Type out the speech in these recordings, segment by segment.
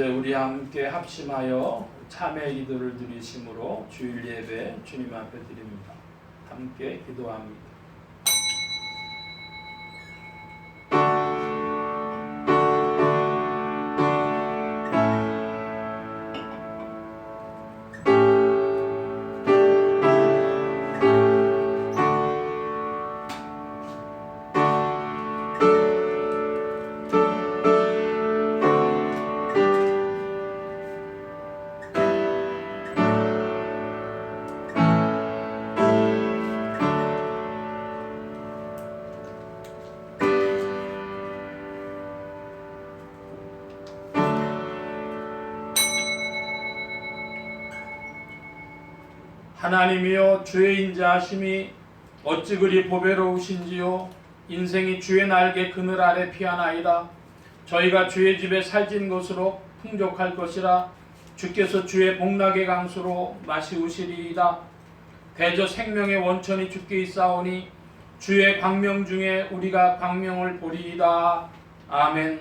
이제 우리 함께 합심하여 참회 기도를 드리심으로 주일 예배 주님 앞에 드립니다. 함께 기도합니다. 하나님이여, 주의 인자하심이 어찌 그리 보배로우신지요. 인생이 주의 날개 그늘 아래 피하나이다. 저희가 주의 집에 살찐 것으로 풍족할 것이라. 주께서 주의 복락의 강수로 마시우시리이다. 대저 생명의 원천이 주께 있사오니 주의 광명 중에 우리가 광명을 보리이다. 아멘.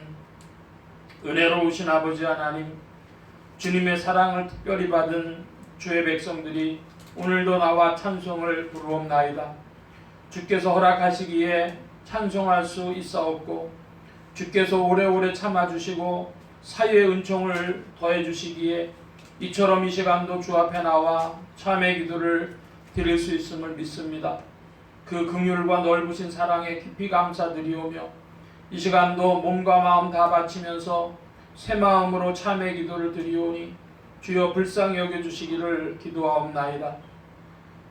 은혜로우신 아버지 하나님, 주님의 사랑을 특별히 받은 주의 백성들이 오늘도 나와 찬송을 부르옵나이다. 주께서 허락하시기에 찬송할 수 있사옵고, 주께서 오래오래 참아주시고 사유의 은총을 더해주시기에 이처럼 이 시간도 주 앞에 나와 참회 기도를 드릴 수 있음을 믿습니다. 그 긍휼과 넓으신 사랑에 깊이 감사드리오며, 이 시간도 몸과 마음 다 바치면서 새 마음으로 참회 기도를 드리오니 주여 불쌍히 여겨주시기를 기도하옵나이다.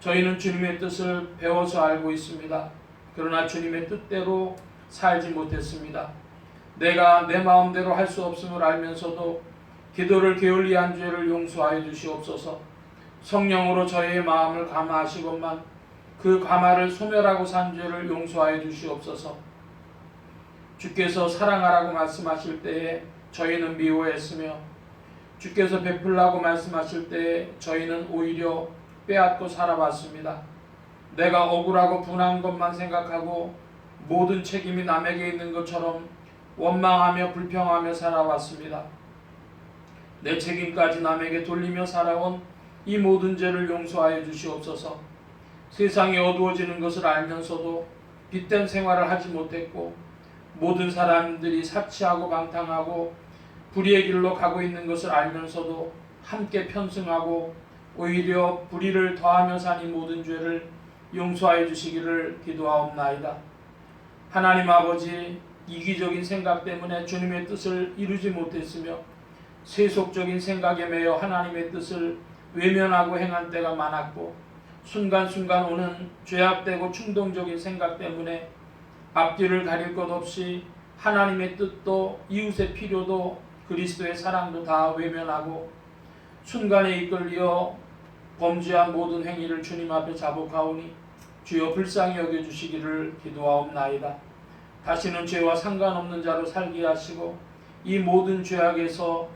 저희는 주님의 뜻을 배워서 알고 있습니다. 그러나 주님의 뜻대로 살지 못했습니다. 내가 내 마음대로 할 수 없음을 알면서도 기도를 게을리한 죄를 용서하여 주시옵소서. 성령으로 저희의 마음을 감화하시건만 그 감화를 소멸하고 산 죄를 용서하여 주시옵소서. 주께서 사랑하라고 말씀하실 때에 저희는 미워했으며, 주께서 베풀라고 말씀하실 때에 저희는 오히려 빼앗고 살아왔습니다. 내가 억울하고 분한 것만 생각하고 모든 책임이 남에게 있는 것처럼 원망하며 불평하며 살아왔습니다. 내 책임까지 남에게 돌리며 살아온 이 모든 죄를 용서하여 주시옵소서. 세상이 어두워지는 것을 알면서도 빛된 생활을 하지 못했고, 모든 사람들이 사치하고 방탕하고 불의의 길로 가고 있는 것을 알면서도 함께 편승하고 오히려 불의를 더하며 산 이 모든 죄를 용서하여 주시기를 기도하옵나이다. 하나님 아버지, 이기적인 생각 때문에 주님의 뜻을 이루지 못했으며 세속적인 생각에 매여 하나님의 뜻을 외면하고 행한 때가 많았고, 순간순간 오는 죄악되고 충동적인 생각 때문에 앞뒤를 가릴 것 없이 하나님의 뜻도 이웃의 필요도 그리스도의 사랑도 다 외면하고 순간에 이끌려 범죄한 모든 행위를 주님 앞에 자복하오니 주여 불쌍히 여겨주시기를 기도하옵나이다. 다시는 죄와 상관없는 자로 살게 하시고 이 모든 죄악에서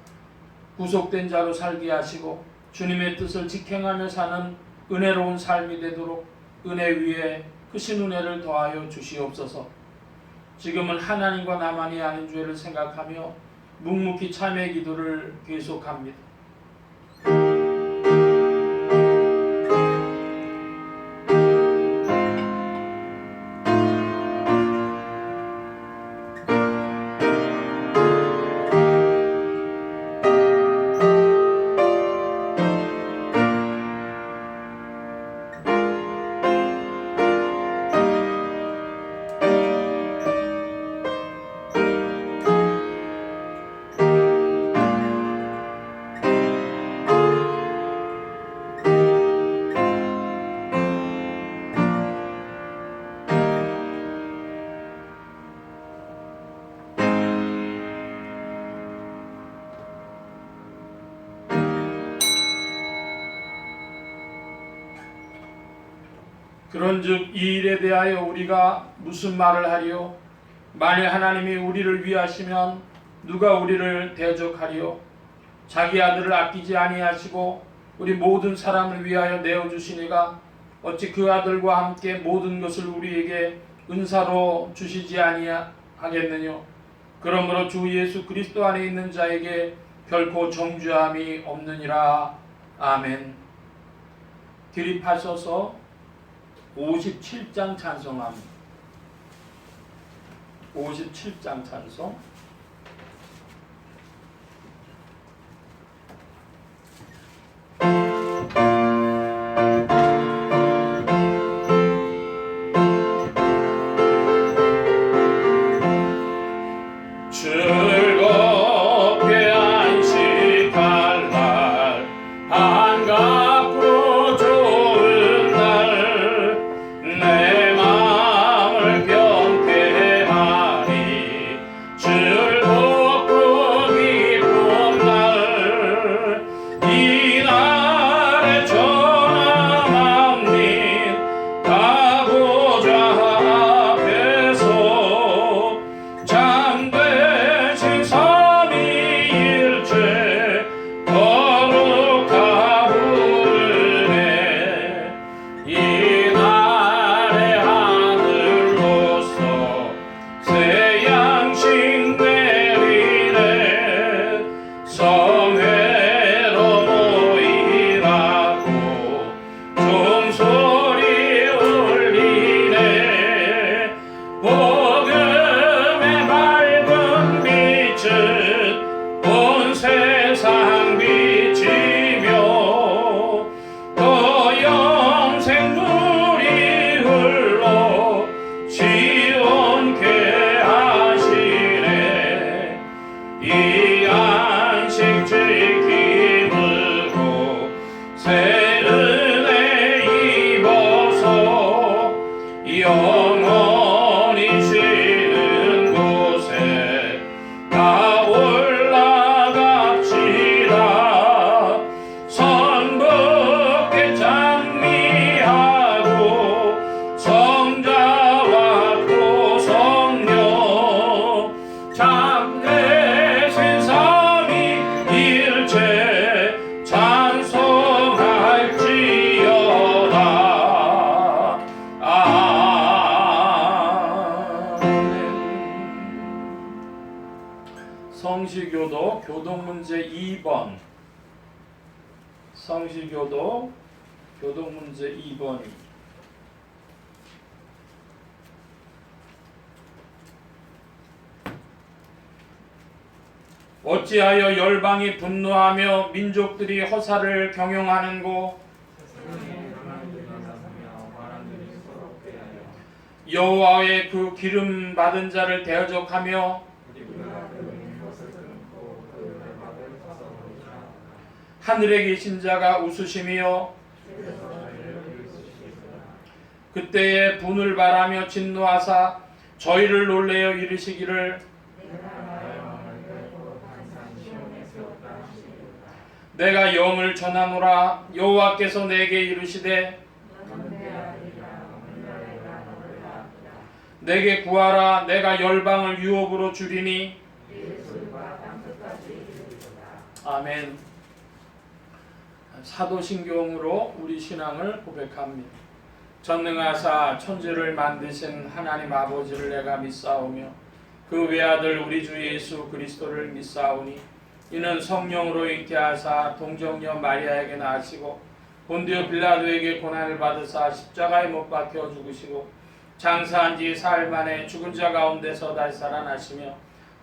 구속된 자로 살게 하시고 주님의 뜻을 직행하며 사는 은혜로운 삶이 되도록 은혜 위에 크신 은혜를 더하여 주시옵소서. 지금은 하나님과 나만이 아는 죄를 생각하며 묵묵히 참회 기도를 계속합니다. 그런즉 이 일에 대하여 우리가 무슨 말을 하리요? 만일 하나님이 우리를 위하시면 누가 우리를 대적하리요? 자기 아들을 아끼지 아니하시고 우리 모든 사람을 위하여 내어주시니가 어찌 그 아들과 함께 모든 것을 우리에게 은사로 주시지 아니하겠느냐? 그러므로 주 예수 그리스도 안에 있는 자에게 결코 정죄함이 없느니라. 아멘. 드립하셔서 57장 찬송합니다. 57장 찬송. 즐겁게 안식할 날, 반갑고 좋은 날, 내 마음을 병쾌하니 즐겁고 기쁜 날, 이 날에 전하 만민 가보자 앞에서 참되신 삼위일체 거룩하구네. 이 날의 하늘로서 새 양식 내리네. 성회로 모이라고 종소리 울리네. 복음의 밝은 빛은 온 세상 비치며 또 영생물이 흘러 시원케 하시네. 이 안식 지킴으로 새 은혜 입어서 영원히 쉬는 곳에 다 올라갑시다. 선복에 장미하고 성자와 또 성령 참되신 삼위일체 찬송할지어다. 성시교도 교동문제 2번. 성시교도 교동문제 2번입니다. 어찌하여 열방이 분노하며 민족들이 허사를 경영하는고? 여호와의 그 기름 받은 자를 대적하며 하늘에 계신 자가 웃으시며 그때에 분을 바라며 진노하사 저희를 놀래어 이르시기를 내가 영을 전하노라. 여호와께서 내게 이르시되 내게 구하라. 내가 열방을 유업으로 주리니. 아멘. 사도신경으로 우리 신앙을 고백합니다. 전능하사 천지를 만드신 하나님 아버지를 내가 믿사오며 그 외아들 우리 주 예수 그리스도를 믿사오니 이는 성령으로 잉태하사 동정녀 마리아에게 낳으시고 본디오 빌라도에게 고난을 받으사 십자가에 못 박혀 죽으시고 장사한 지 사흘 만에 죽은 자 가운데서 다시 살아나시며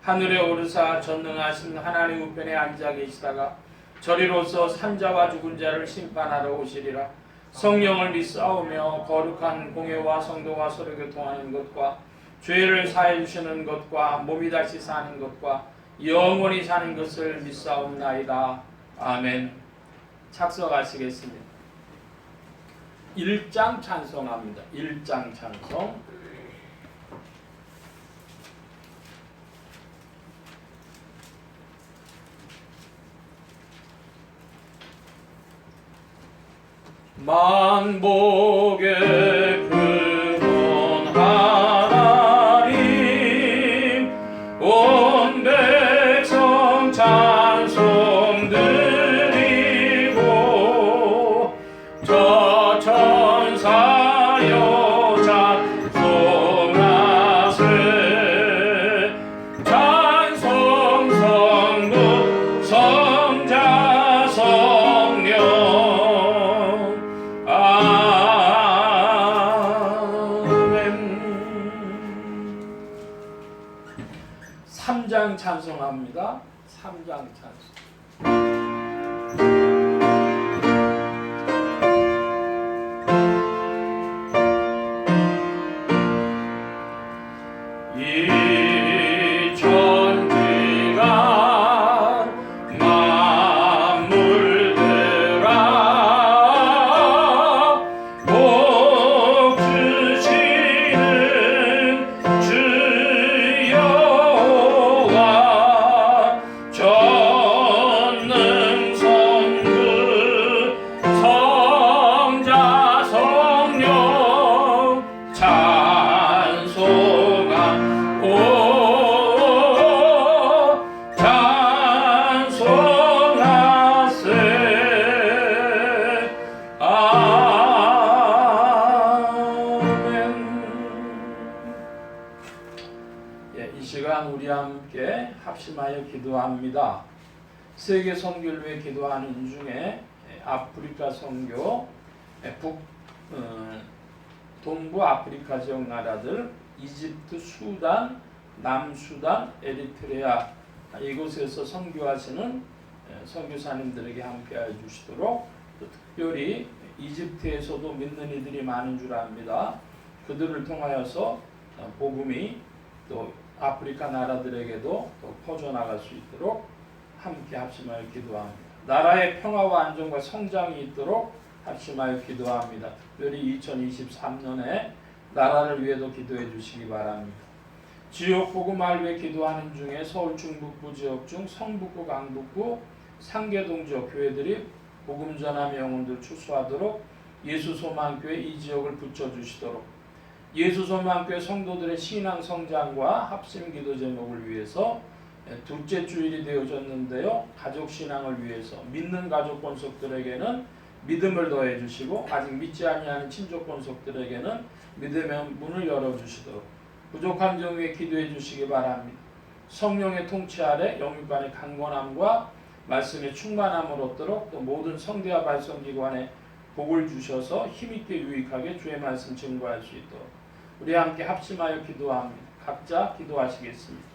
하늘에 오르사 전능하신 하나님 우편에 앉아 계시다가 저리로서 산자와 죽은 자를 심판하러 오시리라. 성령을 믿사오며 거룩한 공회와 성도가 서로 교통하는 것과 죄를 사해 주시는 것과 몸이 다시 사는 것과 영원히 사는 것을 믿사옵나이다. 아멘. 착석하시겠습니다. 1장 찬송합니다. 1장 찬송. 만복의 근원 하나님 온 백성 찬송 드리고 저 천사여 찬송하세 찬송 성부 성 3장 찬송. 이 천지가 만물들아 복 주시는 주 여호와 전능성부 성자 성령 찬송하세. 아멘. 이 시간 우리 함께 합심하여 기도합니다. 세계 선교를 위해 기도하는 중에 아프리카 선교, 동부 아프리카 지역 나라들 이집트, 수단, 남수단, 에리트레아 이곳에서 선교하시는 선교사님들에게 함께해 주시도록, 또 특별히 이집트에서도 믿는 이들이 많은 줄 압니다. 그들을 통하여서 복음이 또 아프리카 나라들에게도 또 퍼져나갈 수 있도록 함께 합심하여 기도합니다. 나라의 평화와 안정과 성장이 있도록 합심하여 기도합니다. 특별히 2023년에 나라를 위해도 기도해 주시기 바랍니다. 지역 복음을 위해 기도하는 중에 서울 중북부 지역 중 성북구, 강북구, 상계동 지역 교회들이 복음 전함의 영혼들 추수하도록 예수소망교회 이 지역을 붙여주시도록, 예수소망교회 성도들의 신앙 성장과 합심 기도 제목을 위해서 둘째 주일이 되어졌는데요. 가족 신앙을 위해서 믿는 가족 권속들에게는 믿음을 더해 주시고 아직 믿지 아니하는 친족 권속들에게는 믿음의 문을 열어 주시도록 부족한 경우에 기도해 주시기 바랍니다. 성령의 통치 아래 영육간의 강건함과 말씀의 충만함을 얻도록, 또 모든 성대와 발성기관에 복을 주셔서 힘있게 유익하게 주의 말씀 증거할 수 있도록 우리 함께 합심하여 기도합니다. 각자 기도하시겠습니다.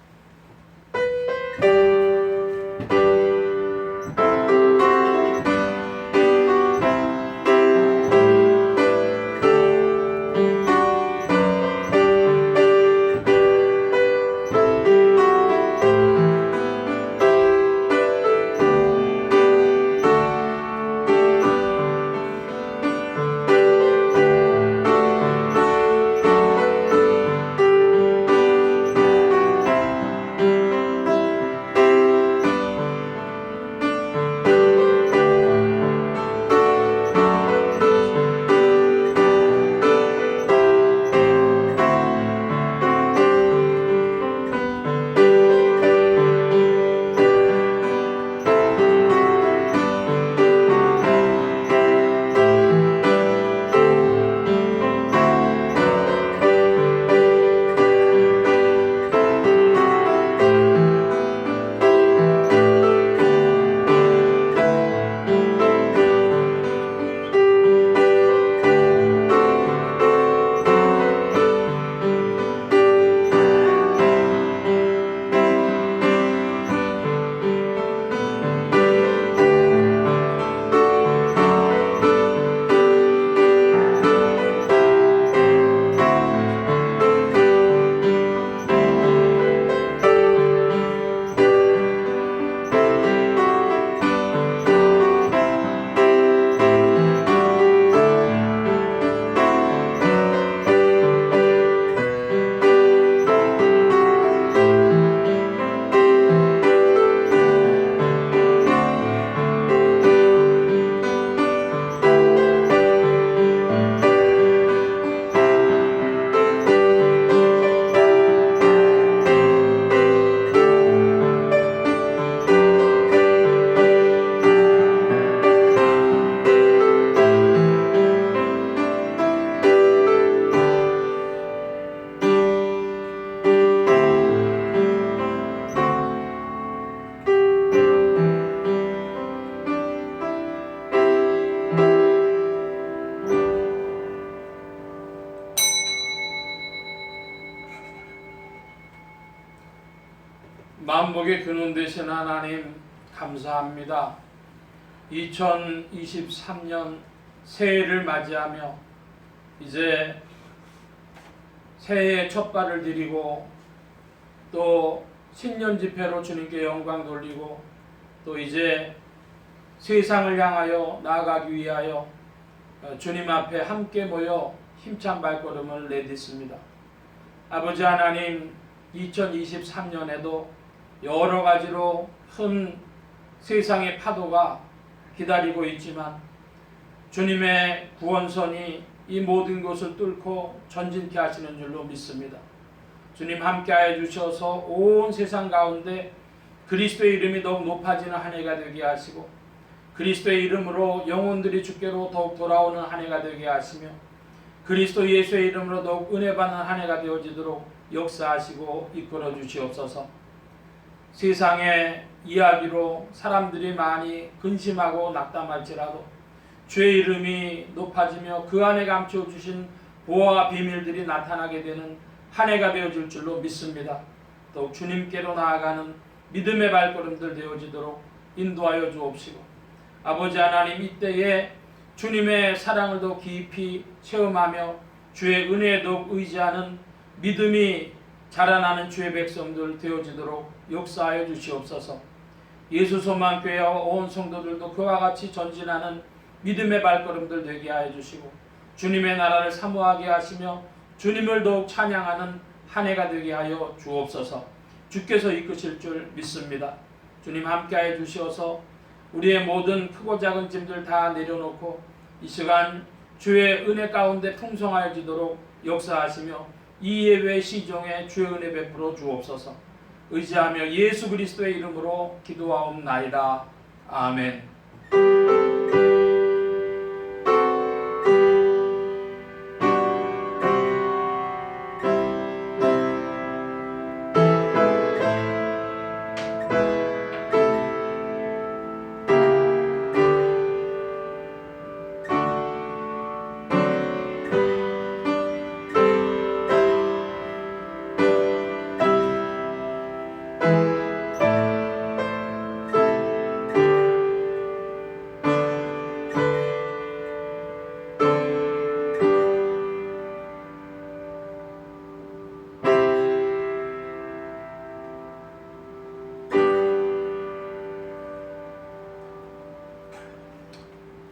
만복의 근원 되신 하나님 감사합니다. 2023년 새해를 맞이하며 이제 새해의 첫 발을 들이고 또 신년 집회로 주님께 영광 돌리고 또 이제 세상을 향하여 나아가기 위하여 주님 앞에 함께 모여 힘찬 발걸음을 내딛습니다. 아버지 하나님, 2023년에도 여러 가지로 큰 세상의 파도가 기다리고 있지만 주님의 구원선이 이 모든 것을 뚫고 전진케 하시는 줄로 믿습니다. 주님 함께하여 주셔서 온 세상 가운데 그리스도의 이름이 더욱 높아지는 한 해가 되게 하시고 그리스도의 이름으로 영혼들이 주께로 더욱 돌아오는 한 해가 되게 하시며 그리스도 예수의 이름으로 더욱 은혜 받는 한 해가 되어지도록 역사하시고 이끌어 주시옵소서. 세상의 이야기로 사람들이 많이 근심하고 낙담할지라도 주의 이름이 높아지며 그 안에 감추어 주신 보화와 비밀들이 나타나게 되는 한 해가 되어질 줄로 믿습니다. 더욱 주님께로 나아가는 믿음의 발걸음들 되어지도록 인도하여 주옵시고 아버지 하나님, 이때에 주님의 사랑을 더 깊이 체험하며 주의 은혜에 더욱 의지하는 믿음이 자라나는 주의 백성들 되어지도록 역사하여 주시옵소서. 예수 소망교회와 온 성도들도 그와 같이 전진하는 믿음의 발걸음들 되게 하여 주시고 주님의 나라를 사모하게 하시며 주님을 더욱 찬양하는 한 해가 되게 하여 주옵소서. 주께서 이끄실 줄 믿습니다. 주님 함께하여 주시어서 우리의 모든 크고 작은 짐들 다 내려놓고 이 시간 주의 은혜 가운데 풍성하여지도록 역사하시며 이 예배 시종에 주의 은혜 베풀어 주옵소서. 의지하며 예수 그리스도의 이름으로 기도하옵나이다. 아멘.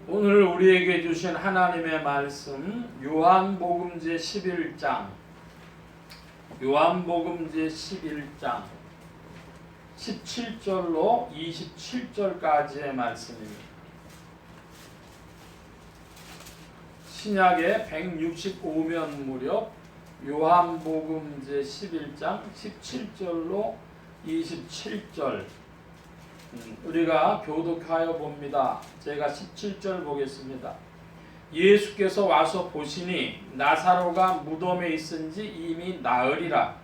오늘 우리에게 주신 하나님의 말씀 요한복음 제 11장 17절로 27절까지의 말씀입니다. 신약의 165면 무렵 요한복음 제 11장 17절로 27절 우리가 교독하여 봅니다. 제가 17절 보겠습니다. 예수께서 와서 보시니 나사로가 무덤에 있은지 이미 나으리라.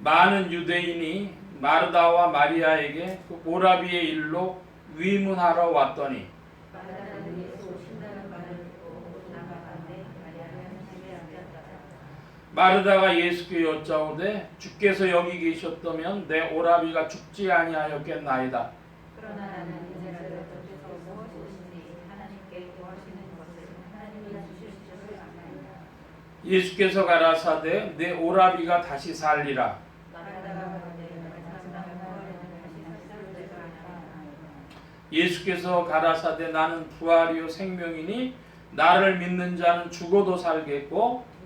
많은 유대인이 마르다와 마리아에게 그 오라비의 일로 위문하러 왔더니 마르다가 예수께 여짜오되 주께서 여기 계셨다면 내 오라비가 죽지 아니하였겠나이다. 그러나 나는 이제라도 주께서 무엇이든지 하나님께 구하시는 것을 하나님이 주실 줄을 아나이다. 예수께서 가라사대 내 오라비가 다시 살리라. 예수께서 가라사대 나는 부활이요 생명이니 나를 믿는 자는 죽어도 살겠고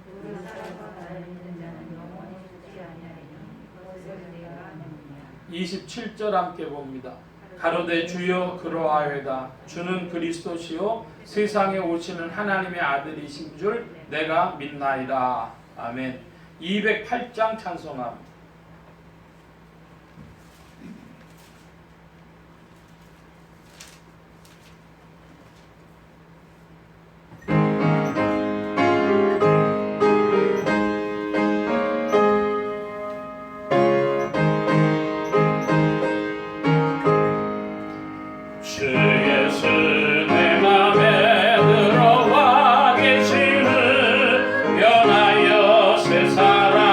27절 함께 봅니다. 가로되 주여 그러하여다. 주는 그리스도시요 세상에 오시는 하나님의 아들이신 줄 내가 믿나이다. 아멘. 208장 찬송합니다. 변하여 새 사람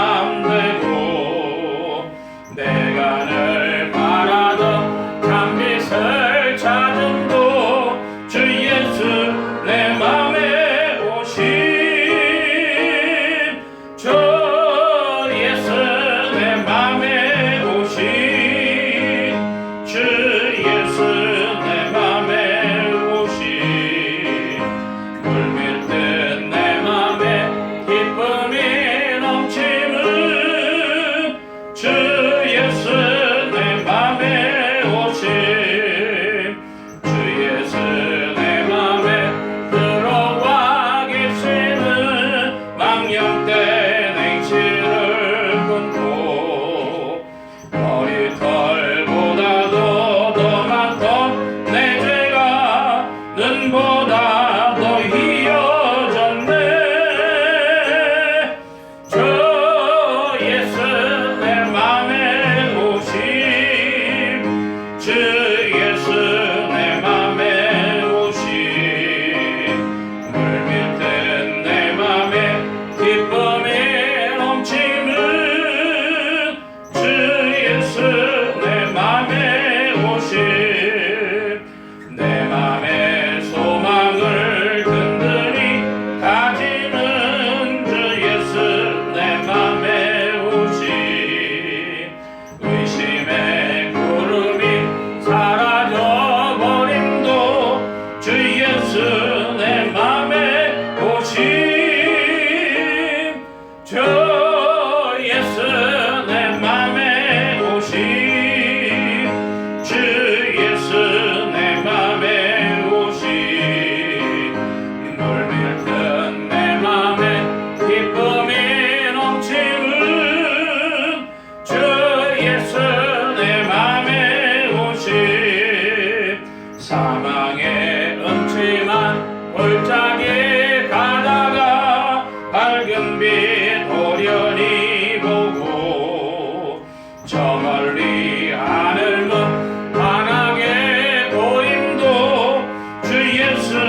예수 내 맘에 오신 사망의 음침한 골짜기에 가다가 밝은 빛 호련히 보고 저 멀리 하늘 문 환하게 보임도 주 예수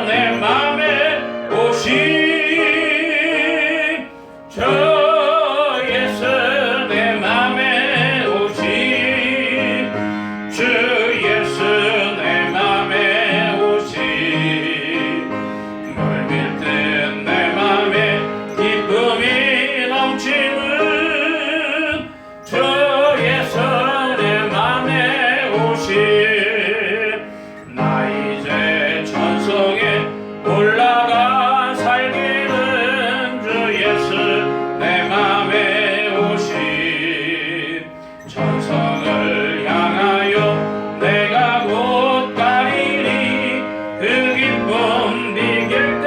내 맘에 오신 저 예수 내 맘에 오신 주 예수 내 맘에 오신 멀밀 듯 내 맘에 기쁨이 넘치는 주 예수 내 맘에 오신 나 이제 천성에 올라가 살기는 주 예수 내 맘에 오신 천성을 향하여 내가 곧 가리니 그 기쁨 비길 데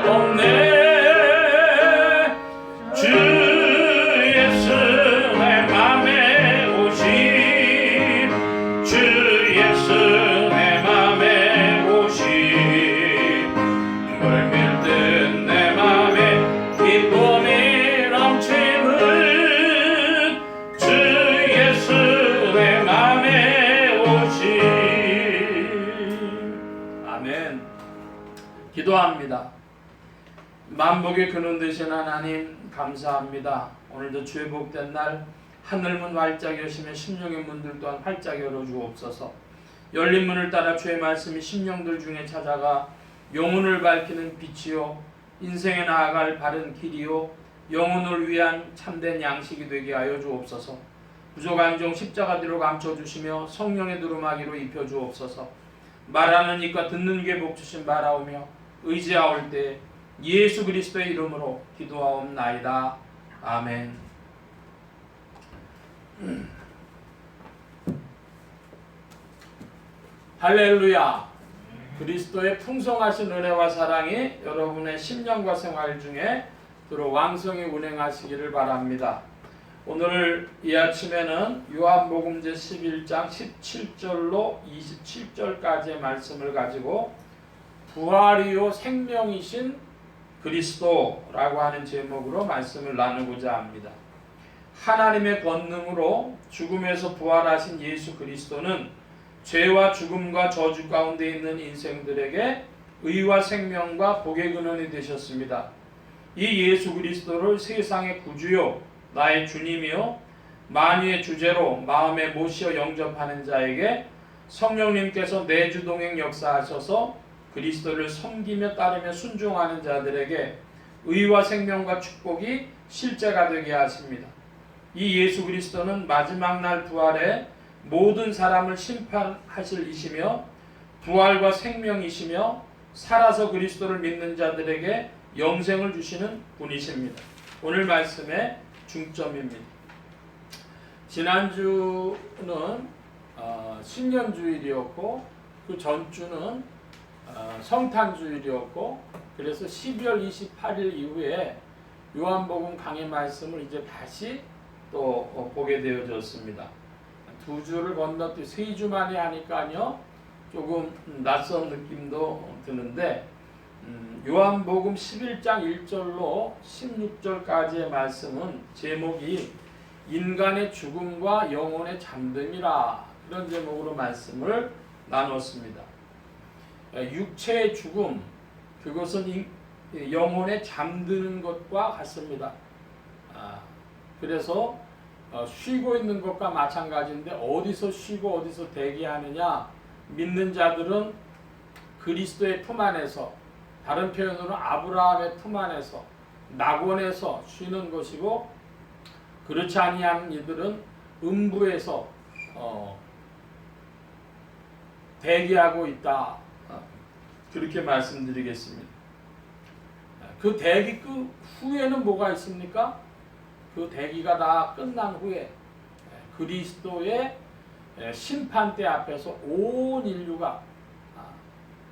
없네 주 예수 내 맘에 오신 주 예수 내 맘에 오신 멀밀 듯 내 맘에 기쁨이 넘치는 주 예수 내 맘에 오신 아멘. 기도합니다. 만복의 근원 되신 하나님 감사합니다. 오늘도 주의 복된 날 하늘문 활짝 여시며 심령의 문들 또한 활짝 열어주옵소서. 열린 문을 따라 주의 말씀이 심령들 중에 찾아가 영혼을 밝히는 빛이요 인생에 나아갈 바른 길이요 영혼을 위한 참된 양식이 되게 하여 주옵소서. 부족한 종 십자가 뒤로 감춰주시며 성령의 두루마기로 입혀주옵소서. 말하는 입과 듣는 귀에 복 주신 바라오며 의지하올 때 예수 그리스도의 이름으로 기도하옵나이다. 아멘. 할렐루야. 그리스도의 풍성하신 은혜와 사랑이 여러분의 심령과 생활 중에 두루 왕성히 운행하시기를 바랍니다. 오늘 이 아침에는 요한복음 제11장 17절로 27절까지의 말씀을 가지고 부활이요 생명이신 그리스도라고 하는 제목으로 말씀을 나누고자 합니다. 하나님의 권능으로 죽음에서 부활하신 예수 그리스도는 죄와 죽음과 저주 가운데 있는 인생들에게 의와 생명과 복의 근원이 되셨습니다. 이 예수 그리스도를 세상의 구주요 나의 주님이요 만유의 주제로 마음에 모시어 영접하는 자에게 성령님께서 내주동행 역사하셔서 그리스도를 섬기며 따르며 순종하는 자들에게 의와 생명과 축복이 실제가 되게 하십니다. 이 예수 그리스도는 마지막 날 부활에 모든 사람을 심판하실 이시며 부활과 생명이시며 살아서 그리스도를 믿는 자들에게 영생을 주시는 분이십니다. 오늘 말씀의 중점입니다. 지난주는 신년주일이었고 그 전주는 성탄주일이었고 그래서 12월 28일 이후에 요한복음 강의 말씀을 이제 다시 또 보게 되어졌습니다. 두 주를 건너뛰 3주 만에 하니까요 조금 낯선 느낌도 드는데 요한복음 11장 1절로 16절까지의 말씀은 제목이 인간의 죽음과 영혼의 잠듦이라 이런 제목으로 말씀을 나눴습니다. 육체의 죽음 그것은 영혼의 잠드는 것과 같습니다. 그래서 쉬고 있는 것과 마찬가지인데 어디서 쉬고 어디서 대기하느냐 믿는 자들은 그리스도의 품 안에서 다른 표현으로 아브라함의 품 안에서 낙원에서 쉬는 것이고 그렇지 아니한 이들은 음부에서 대기하고 있다. 그렇게 말씀드리겠습니다. 그 대기 그 후에는 뭐가 있습니까? 그 대기가 다 끝난 후에 그리스도의 심판대 앞에서 온 인류가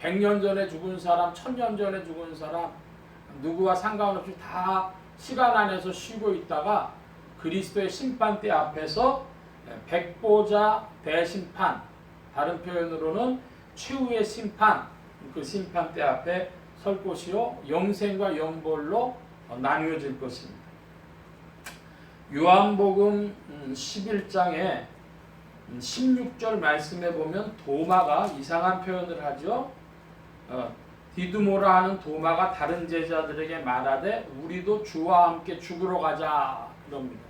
100년 전에 죽은 사람, 1000년 전에 죽은 사람 누구와 상관없이 다 시간 안에서 쉬고 있다가 그리스도의 심판대 앞에서 백보자 대심판, 다른 표현으로는 최후의 심판, 그 심판대 앞에 설 것이요 영생과 영벌로 나뉘어질 것입니다. 요한복음 11장에 16절 말씀에 보면 도마가 이상한 표현을 하죠. 디두모라 하는 도마가 다른 제자들에게 말하되 우리도 주와 함께 죽으러 가자 그럽니다.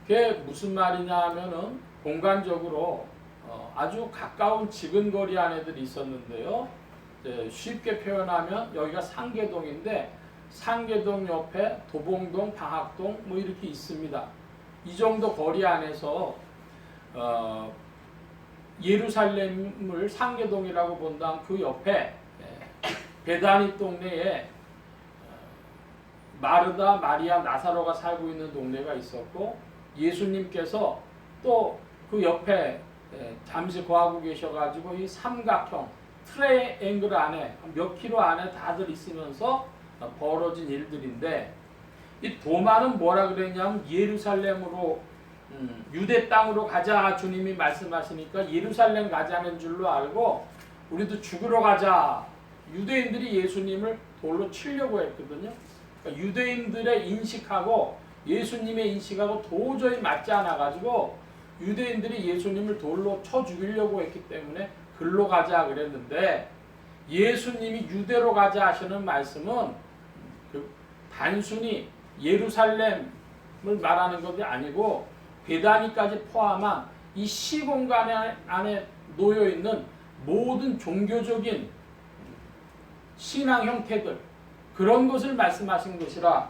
그게 무슨 말이냐 하면은 공간적으로 아주 가까운 지근거리 안에들이 있었는데요. 쉽게 표현하면 여기가 상계동인데 상계동 옆에 도봉동, 방학동 뭐 이렇게 있습니다. 이 정도 거리 안에서 예루살렘을 상계동이라고 본다면 그 옆에 베다니 동네에 마르다, 마리아, 나사로가 살고 있는 동네가 있었고 예수님께서 또 그 옆에 잠시 거하고 계셔가지고 이 삼각형 트라이앵글 안에 몇 킬로 안에 다들 있으면서 벌어진 일들인데 이 도마는 뭐라 그랬냐면 예루살렘으로 유대 땅으로 가자 주님이 말씀하시니까 예루살렘 가자는 줄로 알고 우리도 죽으러 가자. 유대인들이 예수님을 돌로 치려고 했거든요. 그러니까 유대인들의 인식하고 예수님의 인식하고 도저히 맞지 않아 가지고 유대인들이 예수님을 돌로 쳐 죽이려고 했기 때문에 글로 가자 그랬는데 예수님이 유대로 가자 하시는 말씀은 단순히 예루살렘을 말하는 것이 아니고 베다니까지 포함한 이 시공간 안에 놓여 있는 모든 종교적인 신앙 형태들 그런 것을 말씀하신 것이라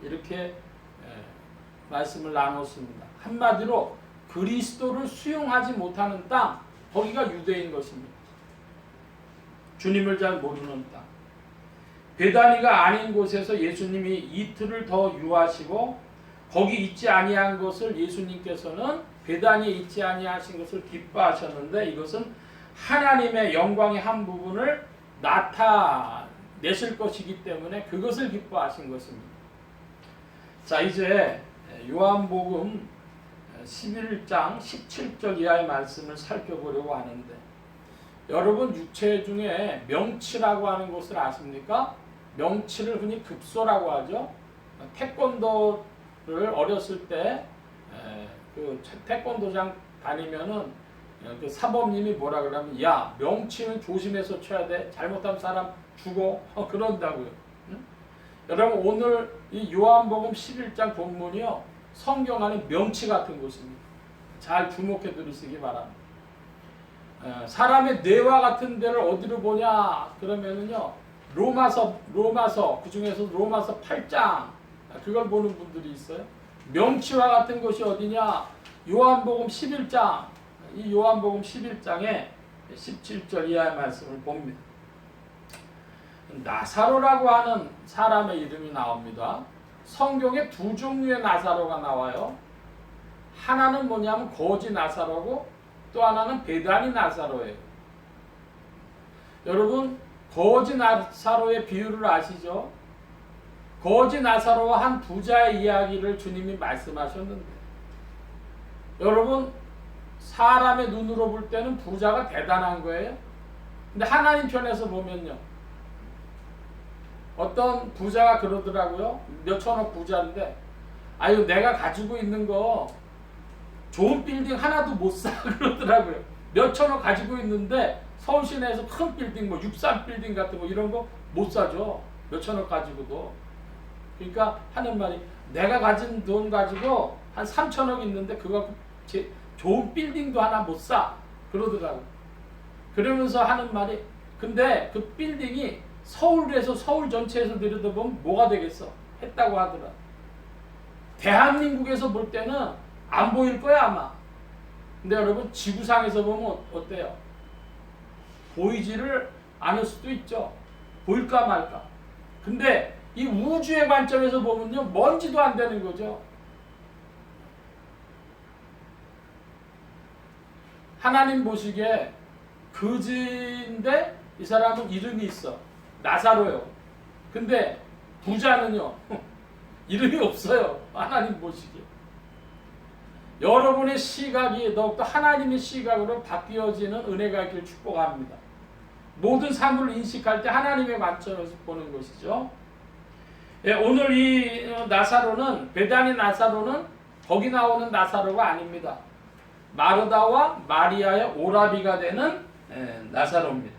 이렇게 말씀을 나눴습니다. 한마디로 그리스도를 수용하지 못하는 땅 거기가 유대인 것입니다. 주님을 잘 모르는 땅. 베다니가 아닌 곳에서 예수님이 이틀을 더 유하시고 거기 있지 아니한 것을 예수님께서는 베다니에 있지 아니하신 것을 기뻐하셨는데 이것은 하나님의 영광의 한 부분을 나타내실 것이기 때문에 그것을 기뻐하신 것입니다. 자, 이제 요한복음 11장 17절 이하의 말씀을 살펴보려고 하는데 여러분 육체 중에 명치라고 하는 것을 아십니까? 명치를 흔히 급소라고 하죠. 태권도를 어렸을 때 그 태권도장 다니면은 그 사범님이 뭐라 그러면 야 명치는 조심해서 쳐야 돼. 잘못하면 사람 죽어. 그런다고요. 응? 여러분 오늘 이 요한복음 11장 본문이요. 성경 안에 명치 같은 것입니다. 잘 주목해 들으시기 바랍니다. 사람의 뇌와 같은 데를 어디로 보냐 그러면은요 로마서 그 중에서 로마서 8장 그걸 보는 분들이 있어요. 명치와 같은 것이 어디냐? 요한복음 11장 이 요한복음 11장에 17절 이하의 말씀을 봅니다. 나사로라고 하는 사람의 이름이 나옵니다. 성경에 두 종류의 나사로가 나와요. 하나는 뭐냐면 거지 나사로고 또 하나는 베다니 나사로예요. 여러분 거지 나사로의 비유를 아시죠? 거지 나사로와 한 부자의 이야기를 주님이 말씀하셨는데 여러분 사람의 눈으로 볼 때는 부자가 대단한 거예요. 근데 하나님 편에서 보면요. 어떤 부자가 그러더라고요. 몇천억 부자인데 아유 내가 가지고 있는 거 좋은 빌딩 하나도 못 사 그러더라고요. 몇천억 가지고 있는데 서울 시내에서 큰 빌딩 뭐 63 빌딩 같은 거 이런 거 못 사죠. 몇천억 가지고도. 그러니까 하는 말이 내가 가진 돈 가지고 한 3천억 있는데 그거 좋은 빌딩도 하나 못 사 그러더라고요. 그러면서 하는 말이 근데 그 빌딩이 서울에서 서울 전체에서 들여다보면 뭐가 되겠어 했다고 하더라. 대한민국에서 볼 때는 안 보일 거야 아마. 근데 여러분 지구상에서 보면 어때요? 보이지를 않을 수도 있죠. 보일까 말까. 근데 이 우주의 관점에서 보면요 먼지도 안 되는 거죠. 하나님 보시기에 거지인데 이 사람은 이름이 있어. 나사로요. 근데 부자는요 이름이 없어요. 하나님 보시기에. 여러분의 시각이 더욱더 하나님의 시각으로 바뀌어지는 은혜가 있길 축복합니다. 모든 사물을 인식할 때 하나님의 관점에서 보는 것이죠. 예, 오늘 이 나사로는, 베다니 나사로는 거기 나오는 나사로가 아닙니다. 마르다와 마리아의 오라비가 되는 나사로입니다.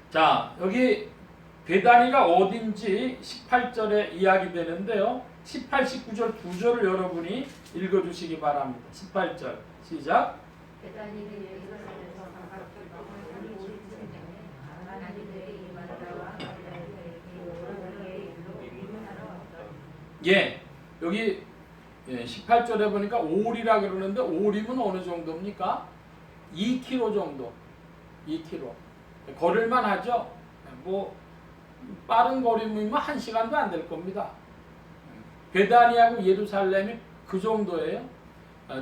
자, 여기 베다니가 어딘지 18절에 이야기되는데요. 18, 19절 두 절을 여러분이 읽어주시기 바랍니다. 18절 시작. 베다니는 예루살렘에서 가깝게 우리 오른쪽에 하나님의 이 마르다와 마리아에게 오라비의 일로 이문하러 왔더니. 예, 여기 18절에 보니까 오리라 그러는데 오리면 어느 정도입니까? 2km 정도. 2km. 걸을만 하죠. 뭐 빠른 거리면 1시간도 안 될 겁니다. 베다니하고 예루살렘이 그 정도예요.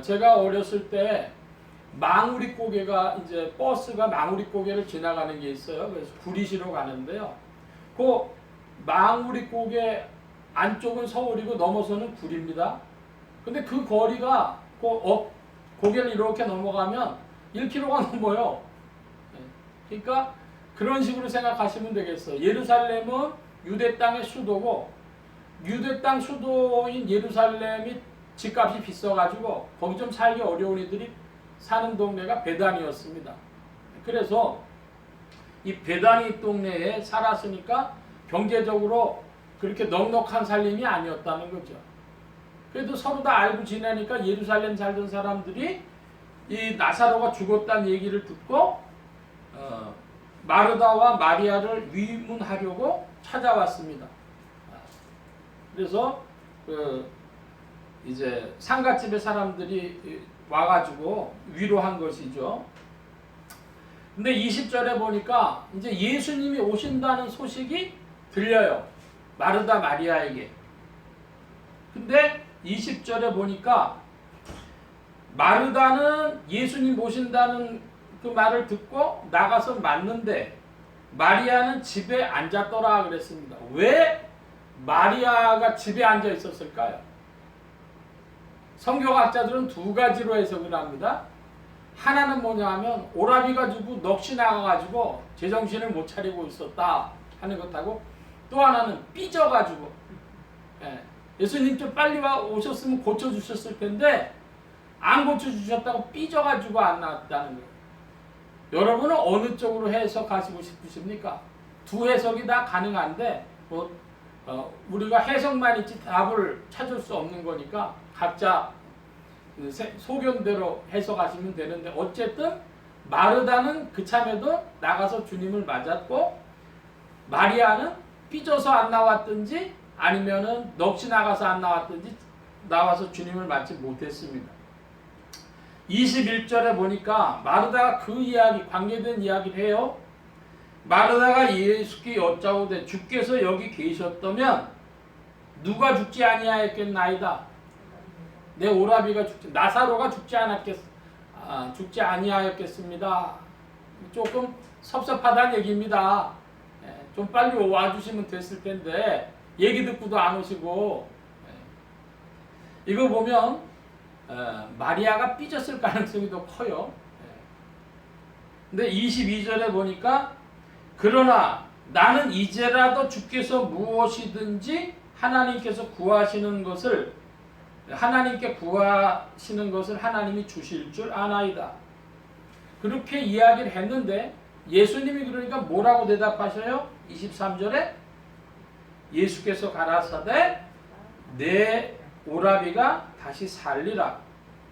제가 어렸을 때 망우리고개가 이제 버스가 망우리고개를 지나가는 게 있어요. 그래서 구리시로 가는데요. 그 망우리고개 안쪽은 서울이고 넘어서는 구리입니다. 근데 그 거리가 고개를 이렇게 넘어가면 1km가 넘어요. 그러니까 그런 식으로 생각하시면 되겠어요. 예루살렘은 유대 땅의 수도고 유대 땅 수도인 예루살렘이 집값이 비싸가지고 거기 좀 살기 어려운 이들이 사는 동네가 베단이었습니다. 그래서 이 베다니 동네에 살았으니까 경제적으로 그렇게 넉넉한 살림이 아니었다는 거죠. 그래도 서로 다 알고 지내니까 예루살렘 살던 사람들이 이 나사로가 죽었다는 얘기를 듣고 마르다와 마리아를 위문하려고 찾아왔습니다. 그래서 이제 상갓집의 사람들이 와가지고 위로한 것이죠. 근데 20절에 보니까 이제 예수님이 오신다는 소식이 들려요. 마르다 마리아에게. 근데 20절에 보니까 마르다는 예수님 오신다는 그 말을 듣고 나가서 맞는데 마리아는 집에 앉았더라 그랬습니다. 왜 마리아가 집에 앉아 있었을까요? 성경학자들은 두 가지로 해석을 합니다. 하나는 뭐냐 하면 오라비가 주고 넋이 나가가지고 제정신을 못 차리고 있었다 하는 것하고 또 하나는 삐져가지고 예수님 좀 빨리 오셨으면 고쳐주셨을 텐데 안 고쳐주셨다고 삐져가지고 안 나왔다는 거예요. 여러분은 어느 쪽으로 해석하시고 싶으십니까? 두 해석이 다 가능한데 우리가 해석만 있지 답을 찾을 수 없는 거니까 각자 소견대로 해석하시면 되는데 어쨌든 마르다는 그참에도 나가서 주님을 맞았고 마리아는 삐져서 안 나왔든지 아니면은 넋이 나가서 안 나왔든지 나와서 주님을 맞지 못했습니다. 21절에 보니까 마르다가 그 이야기, 관계된 이야기를 해요. 마르다가 예수께 여짜오되 주께서 여기 계셨다면 누가 죽지 아니하였겠나이다. 내 오라비가 나사로가 죽지 아니하였겠습니다. 조금 섭섭하다는 얘기입니다. 좀 빨리 와주시면 됐을 텐데 얘기 듣고도 안 오시고 이거 보면 마리아가 삐졌을 가능성이 더 커요. 근데 22절에 보니까 그러나 나는 이제라도 주께서 무엇이든지 하나님께 구하시는 것을 하나님이 주실 줄 아나이다. 그렇게 이야기를 했는데 예수님이 그러니까 뭐라고 대답하셔요? 23절에 예수께서 가라사대 내 오라비가 다시 살리라.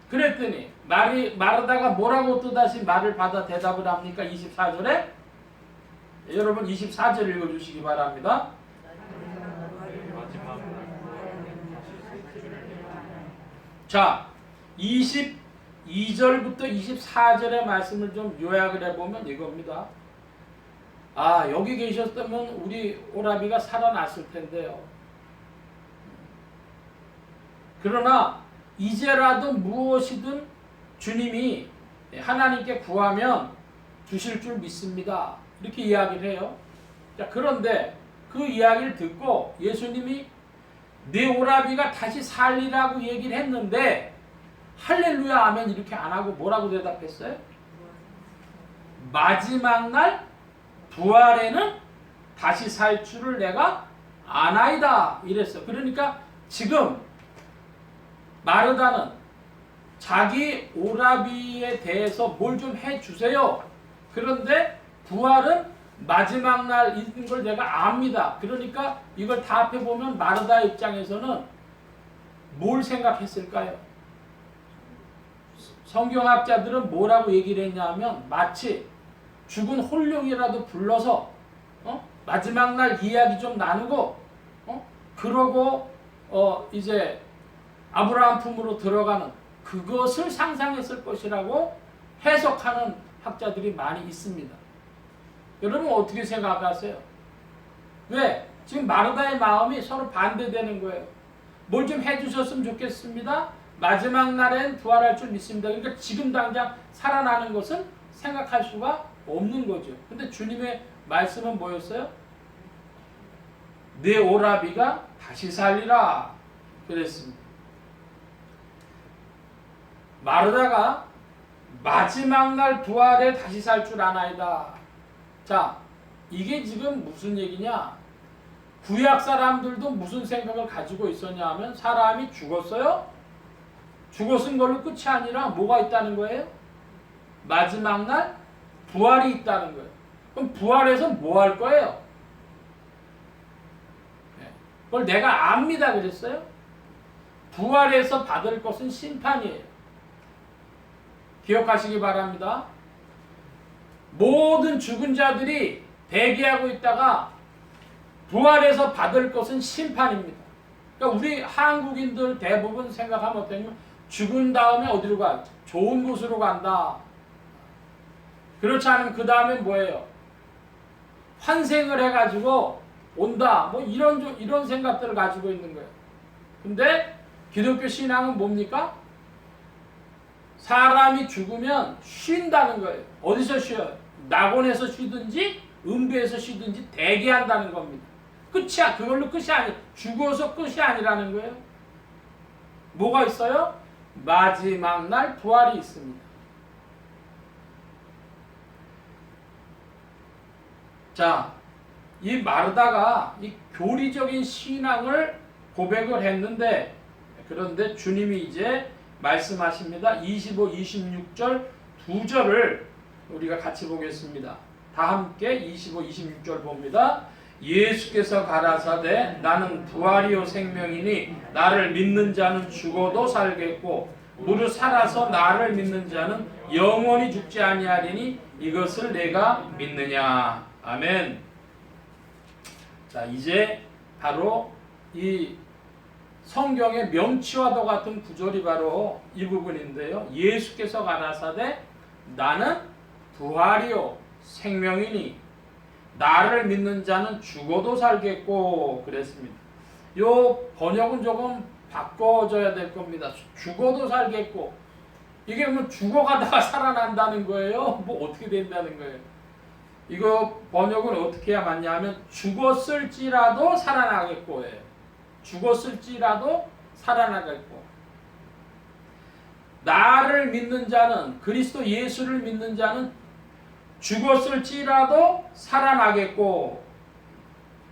그랬더니 마르다가 뭐라고 또다시 말을 받아 대답을 합니까? 24절에 여러분 24절 읽어주시기 바랍니다. 자, 22절부터 24절의 말씀을 좀 요약을 해보면 이겁니다. 아, 여기 계셨다면 우리 오라비가 살아났을 텐데요. 그러나 이제라도 무엇이든 주님이 하나님께 구하면 주실 줄 믿습니다. 이렇게 이야기를 해요. 자, 그런데 그 이야기를 듣고 예수님이 네 오라비가 다시 살리라고 얘기를 했는데 할렐루야 아멘 이렇게 안 하고 뭐라고 대답했어요? 마지막 날 부활에는 다시 살 줄을 내가 아나이다 이랬어. 그러니까 지금 마르다는 자기 오라비에 대해서 뭘 좀 해주세요. 그런데 부활은 마지막 날인 걸 내가 압니다. 그러니까 이걸 다 합해보면 마르다 입장에서는 뭘 생각했을까요? 성경학자들은 뭐라고 얘기를 했냐면 마치 죽은 홀령이라도 불러서 마지막 날 이야기 좀 나누고 그러고 이제 아브라함 품으로 들어가는 그것을 상상했을 것이라고 해석하는 학자들이 많이 있습니다. 여러분 어떻게 생각하세요? 왜? 지금 마르다의 마음이 서로 반대되는 거예요. 뭘 좀 해주셨으면 좋겠습니다. 마지막 날엔 부활할 줄 믿습니다. 그러니까 지금 당장 살아나는 것은 생각할 수가 없는 거죠. 근데 주님의 말씀은 뭐였어요? 내 오라비가 다시 살리라 그랬습니다. 마르다가 마지막 날 부활에 다시 살 줄 아나이다. 자, 이게 지금 무슨 얘기냐? 구약 사람들도 무슨 생각을 가지고 있었냐 하면 사람이 죽었어요? 죽었은 걸로 끝이 아니라 뭐가 있다는 거예요? 마지막 날 부활이 있다는 거예요. 그럼 부활해서 뭐 할 거예요? 그걸 내가 압니다 그랬어요? 부활해서 받을 것은 심판이에요. 기억하시기 바랍니다. 모든 죽은 자들이 대기하고 있다가 부활해서 받을 것은 심판입니다. 그러니까 우리 한국인들 대부분 생각하면 어떠냐면 죽은 다음에 어디로 가? 좋은 곳으로 간다. 그렇지 않으면 그 다음에 뭐예요? 환생을 해가지고 온다. 뭐 이런 생각들을 가지고 있는 거예요. 근데 기독교 신앙은 뭡니까? 사람이 죽으면 쉰다는 거예요. 어디서 쉬어요? 낙원에서 쉬든지 음부에서 쉬든지 대기한다는 겁니다. 끝이야. 그걸로 끝이 아니에요. 죽어서 끝이 아니라는 거예요. 뭐가 있어요? 마지막 날 부활이 있습니다. 자, 이 마르다가 이 교리적인 신앙을 고백을 했는데 그런데 주님이 이제 말씀하십니다. 25, 26절 두 절을 우리가 같이 보겠습니다. 다 함께 25, 26절 봅니다. 예수께서 가라사대 나는 부활이요 생명이니 나를 믿는 자는 죽어도 살겠고 무릇 살아서 나를 믿는 자는 영원히 죽지 아니하리니 이것을 내가 믿느냐. 아멘. 자, 이제 바로 이 성경의 명치와도 같은 구절이 바로 이 부분인데요. 예수께서 가라사대 나는 부활이요 생명이니 나를 믿는 자는 죽어도 살겠고 그랬습니다. 요 번역은 조금 바꿔줘야 될 겁니다. 죽어도 살겠고 이게 뭐 죽어가다가 살아난다는 거예요? 뭐 어떻게 된다는 거예요? 이거 번역은 어떻게 해야 맞냐 하면 죽었을지라도 살아나겠고예요. 죽었을지라도 살아나겠고 나를 믿는 자는 그리스도 예수를 믿는 자는 죽었을지라도 살아나겠고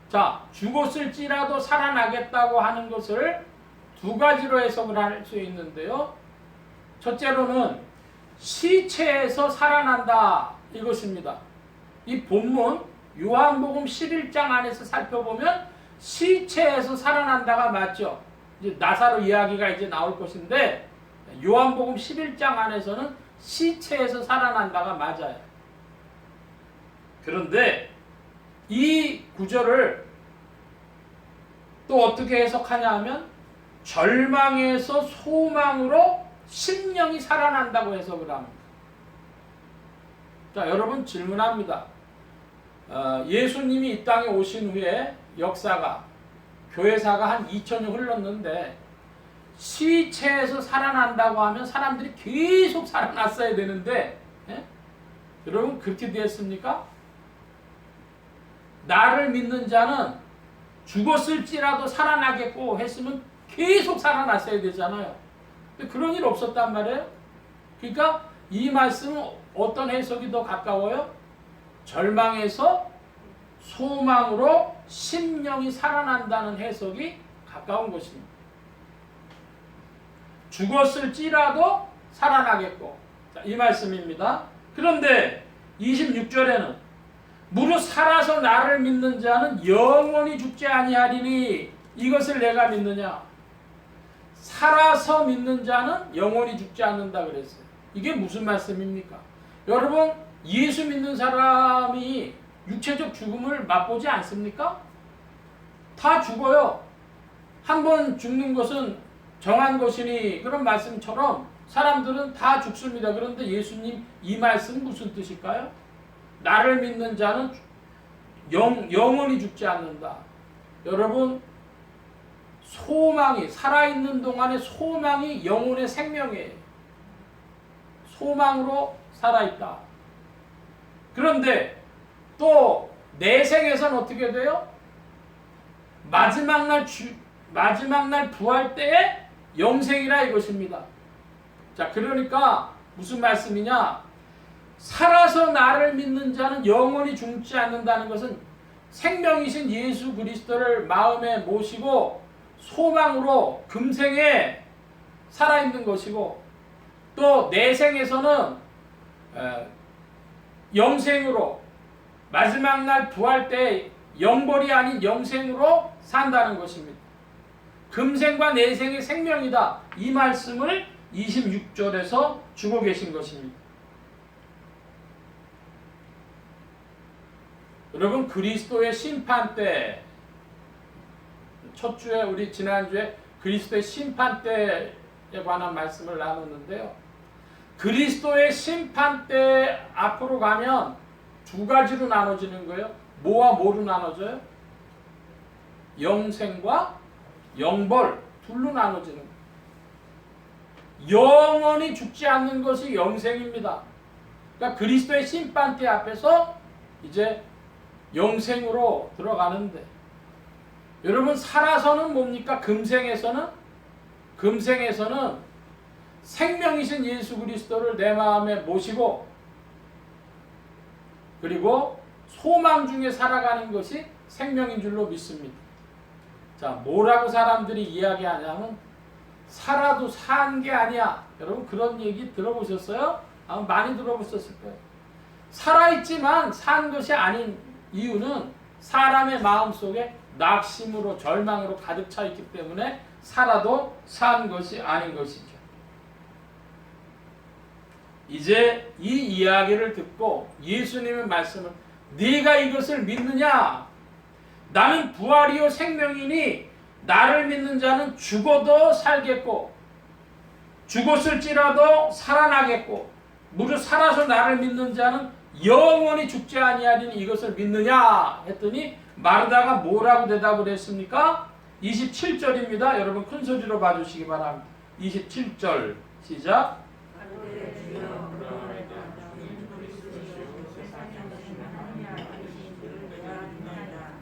자 죽었을지라도 살아나겠다고 하는 것을 두 가지로 해석을 할 수 있는데요. 첫째로는 시체에서 살아난다 이것입니다. 이 본문 요한복음 11장 안에서 살펴보면 시체에서 살아난다가 맞죠. 이제 나사로 이야기가 이제 나올 것인데 요한복음 11장 안에서는 시체에서 살아난다가 맞아요. 그런데 이 구절을 또 어떻게 해석하냐 하면 절망에서 소망으로 심령이 살아난다고 해석을 합니다. 자, 여러분 질문합니다. 예수님이 이 땅에 오신 후에 역사가 교회사가 한 2000년 흘렀는데 시체에서 살아난다고 하면 사람들이 계속 살아났어야 되는데 여러분 그렇게 되었습니까? 나를 믿는 자는 죽었을지라도 살아나겠고 했으면 계속 살아났어야 되잖아요. 근데 그런 일 없었단 말이에요. 그러니까 이 말씀은 어떤 해석이 더 가까워요? 절망에서 소망으로 심령이 살아난다는 해석이 가까운 것입니다. 죽었을지라도 살아나겠고, 자, 이 말씀입니다. 그런데 26절에는 무릇 살아서 나를 믿는 자는 영원히 죽지 아니하리니 이것을 내가 믿느냐? 살아서 믿는 자는 영원히 죽지 않는다 그랬어요. 이게 무슨 말씀입니까? 여러분, 예수 믿는 사람이 육체적 죽음을 맛보지 않습니까? 다 죽어요. 한 번 죽는 것은 정한 것이니 그런 말씀처럼 사람들은 다 죽습니다. 그런데 예수님 이 말씀은 무슨 뜻일까요? 나를 믿는 자는 영원히 죽지 않는다. 여러분, 소망이 살아있는 동안의 소망이 영혼의 생명이에요. 소망으로 살아있다. 그런데 또 내생에서는 어떻게 돼요? 마지막 날 부활 때의 영생이라 이것입니다. 자, 그러니까 무슨 말씀이냐? 살아서 나를 믿는 자는 영원히 죽지 않는다는 것은 생명이신 예수 그리스도를 마음에 모시고 소망으로 금생에 살아있는 것이고, 또 내생에서는 영생으로 마지막 날 부활 때 영벌이 아닌 영생으로 산다는 것입니다. 금생과 내생의 생명이다. 이 말씀을 26절에서 주고 계신 것입니다. 여러분, 그리스도의 심판 때, 첫 주에 우리 지난주에 그리스도의 심판 때에 관한 말씀을 나눴는데요. 그리스도의 심판 때 앞으로 가면 두 가지로 나눠지는 거예요. 뭐와 뭐로 나눠져요? 영생과 영벌 둘로 나눠지는 거예요. 영원히 죽지 않는 것이 영생입니다. 그러니까 그리스도의 심판 때 앞에서 이제 영생으로 들어가는데, 여러분, 살아서는 뭡니까? 금생에서는 생명이신 예수 그리스도를 내 마음에 모시고, 그리고 소망 중에 살아가는 것이 생명인 줄로 믿습니다. 자, 뭐라고 사람들이 이야기하냐면 살아도 산 게 아니야. 여러분, 그런 얘기 들어보셨어요? 아마 많이 들어보셨을 거예요. 살아있지만 산 것이 아닌 이유는 사람의 마음속에 낙심으로 절망으로 가득 차 있기 때문에 살아도 산 것이 아닌 것이죠. 이제 이 이야기를 듣고 예수님의 말씀을, 네가 이것을 믿느냐? 나는 부활이요 생명이니 나를 믿는 자는 죽어도 살겠고 죽었을지라도 살아나겠고 무릇 살아서 나를 믿는 자는 영원히 죽지 아니하리니 이것을 믿느냐? 했더니 마르다가 뭐라고 대답을 했습니까? 27절입니다. 여러분, 큰 소리로 봐주시기 바랍니다. 27절 시작.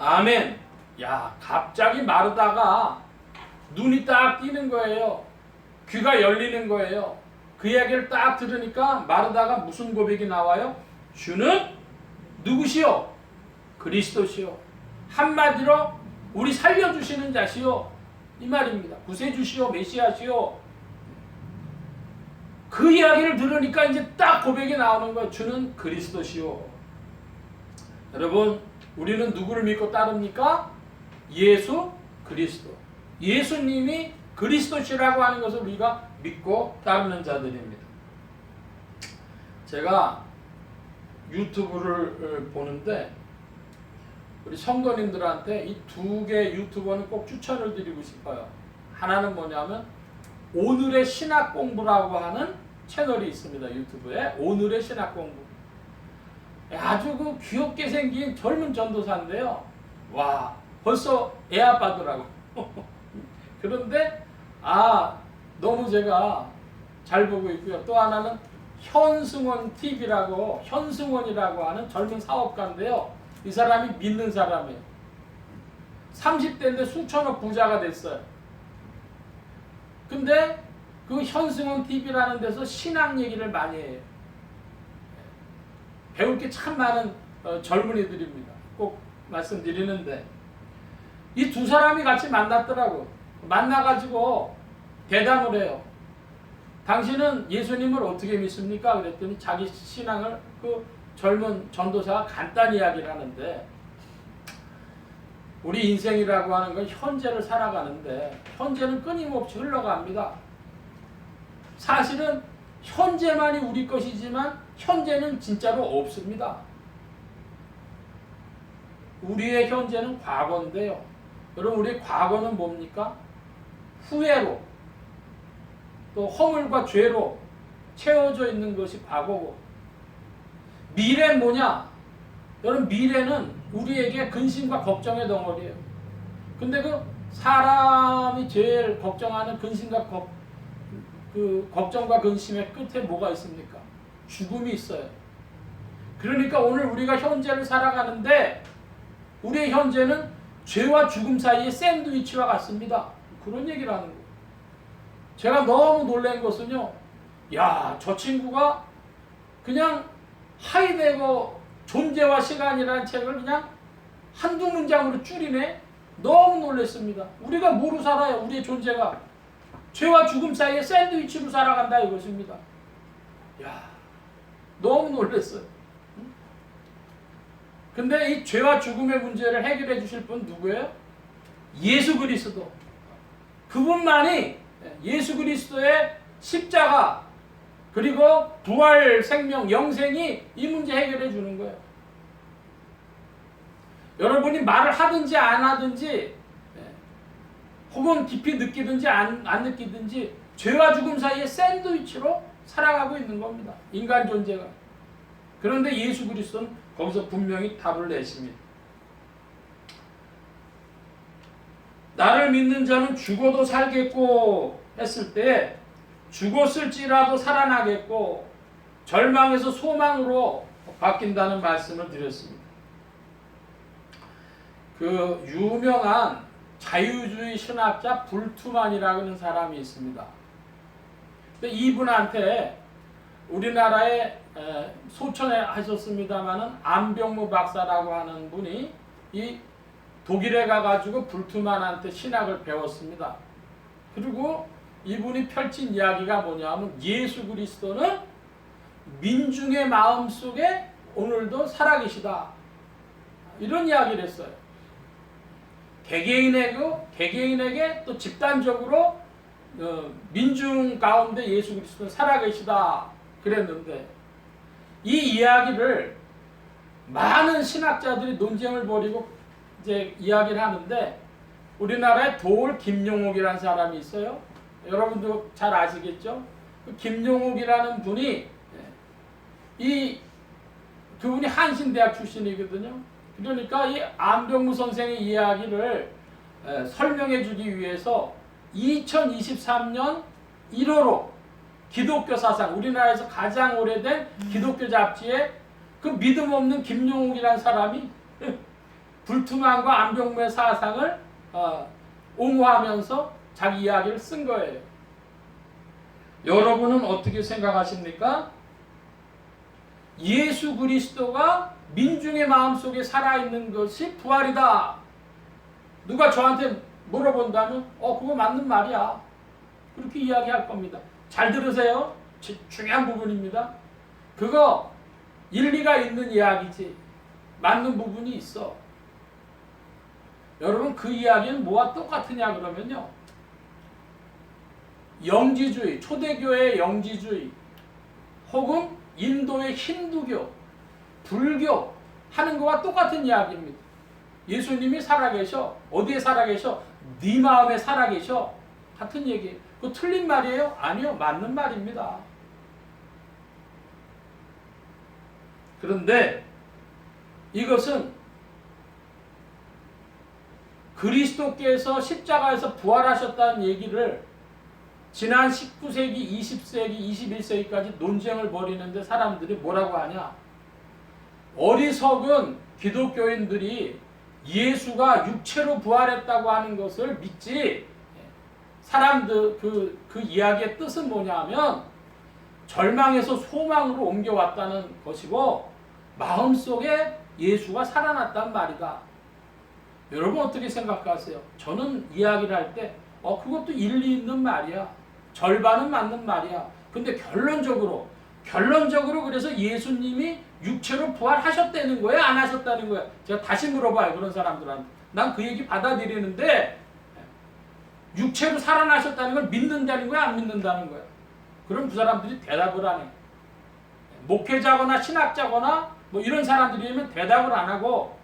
아멘. 야, 갑자기 마르다가 눈이 딱 띄는 거예요. 귀가 열리는 거예요. 그 이야기를 딱 들으니까 마르다가 무슨 고백이 나와요? 주는 누구시오? 그리스도시오. 한마디로 우리 살려주시는 자시오. 이 말입니다. 구세주시오, 메시아시오. 그 이야기를 들으니까 이제 딱 고백이 나오는 거예요. 주는 그리스도시오. 여러분, 우리는 누구를 믿고 따릅니까? 예수 그리스도. 예수님이 그리스도시라고 하는 것을 우리가 믿고 따르는 자들입니다. 제가 유튜브를 보는데 우리 성도님들한테 이 두 개 유튜버는 꼭 추천을 드리고 싶어요. 하나는 뭐냐면 오늘의 신학 공부라고 하는 채널이 있습니다. 유튜브에 오늘의 신학 공부. 아주 그 귀엽게 생긴 젊은 전도사인데요. 와, 벌써 애 아빠더라고. 그런데 너무 제가 잘 보고 있고요. 또 하나는 현승원 TV라고, 현승원이라고 하는 젊은 사업가인데요. 이 사람이 믿는 사람이에요. 30대인데 수천억 부자가 됐어요. 근데 그 현승원 TV라는 데서 신앙 얘기를 많이 해요. 배울 게 참 많은 젊은이들입니다. 꼭 말씀드리는데 이 두 사람이 같이 만났더라고. 만나가지고 대담을 해요. 당신은 예수님을 어떻게 믿습니까? 그랬더니 자기 신앙을 그 젊은 전도사가 간단히 이야기를 하는데, 우리 인생이라고 하는 건 현재를 살아가는데 현재는 끊임없이 흘러갑니다. 사실은 현재만이 우리 것이지만 현재는 진짜로 없습니다. 우리의 현재는 과거인데요. 여러분, 우리 과거는 뭡니까? 후회로 또 허물과 죄로 채워져 있는 것이 과거고, 미래는 뭐냐? 여러분, 미래는 우리에게 근심과 걱정의 덩어리예요. 근데 그 사람이 제일 걱정하는 근심과 걱정과 근심의 끝에 뭐가 있습니까? 죽음이 있어요. 그러니까 오늘 우리가 현재를 살아가는데 우리의 현재는 죄와 죽음 사이의 샌드위치와 같습니다. 그런 얘기를 하는 거예요. 제가 너무 놀란 것은요, 야, 저 친구가 그냥 하이데거 존재와 시간이라는 책을 그냥 한두 문장으로 줄이네. 너무 놀랐습니다. 우리가 뭐로 살아요? 우리의 존재가 죄와 죽음 사이에 샌드위치로 살아간다 이것입니다. 야, 너무 놀랐어요. 근데 이 죄와 죽음의 문제를 해결해 주실 분 누구예요? 예수 그리스도. 그분만이 예수 그리스도의 십자가 그리고 부활 생명 영생이 이 문제 해결해 주는 거예요. 여러분이 말을 하든지 안 하든지 혹은 깊이 느끼든지 안 느끼든지 죄와 죽음 사이에 샌드위치로 살아가고 있는 겁니다. 인간 존재가. 그런데 예수 그리스도는 거기서 분명히 답을 내십니다. 나를 믿는 자는 죽어도 살겠고 했을 때 죽었을지라도 살아나겠고 절망에서 소망으로 바뀐다는 말씀을 드렸습니다. 그 유명한 자유주의 신학자 불투만이라는 사람이 있습니다. 근데 이분한테 우리나라에 소천에 하셨습니다마는 안병무 박사라고 하는 분이 이 독일에 가가지고 불투만한테 신학을 배웠습니다. 그리고 이분이 펼친 이야기가 뭐냐면 예수 그리스도는 민중의 마음속에 오늘도 살아계시다. 이런 이야기를 했어요. 개개인에게 또 집단적으로 민중 가운데 예수 그리스도는 살아계시다 그랬는데, 이 이야기를 많은 신학자들이 논쟁을 벌이고 이제 이야기를 하는데, 우리나라에 도올 김용옥이라는 사람이 있어요. 여러분도 잘 아시겠죠? 그 김용옥이라는 분이 그분이 한신대학 출신이거든요. 그러니까 이 안병무 선생의 이야기를 설명해 주기 위해서 2023년 1호로 기독교 사상, 우리나라에서 가장 오래된 기독교 잡지에 그 믿음 없는 김용옥이라는 사람이 불투만과 안병무의 사상을 옹호하면서 자기 이야기를 쓴 거예요. 여러분은 어떻게 생각하십니까? 예수 그리스도가 민중의 마음속에 살아있는 것이 부활이다. 누가 저한테 물어본다면 그거 맞는 말이야. 그렇게 이야기할 겁니다. 잘 들으세요. 중요한 부분입니다. 그거 일리가 있는 이야기지. 맞는 부분이 있어. 여러분, 그 이야기는 뭐와 똑같으냐 그러면요, 영지주의, 초대교회의 영지주의 혹은 인도의 힌두교, 불교 하는 거와 똑같은 이야기입니다. 예수님이 살아계셔. 어디에 살아계셔? 네 마음에 살아계셔. 같은 얘기예요. 그거 틀린 말이에요? 아니요, 맞는 말입니다. 그런데 이것은 그리스도께서 십자가에서 부활하셨다는 얘기를 지난 19세기, 20세기, 21세기까지 논쟁을 벌이는데 사람들이 뭐라고 하냐? 어리석은 기독교인들이 예수가 육체로 부활했다고 하는 것을 믿지 사람들 그 이야기의 뜻은 뭐냐면 절망에서 소망으로 옮겨왔다는 것이고 마음속에 예수가 살아났단 말이다. 여러분 어떻게 생각하세요? 저는 이야기를 할 때 그것도 일리 있는 말이야. 절반은 맞는 말이야. 근데 결론적으로 그래서 예수님이 육체로 부활하셨다는 거야? 안 하셨다는 거야? 제가 다시 물어봐요. 그런 사람들한테. 난 그 얘기 받아들이는데 육체로 살아나셨다는 걸 믿는다는 거야? 안 믿는다는 거야? 그럼 그 사람들이 대답을 안 해. 목회자거나 신학자거나 뭐 이런 사람들이면 대답을 안 하고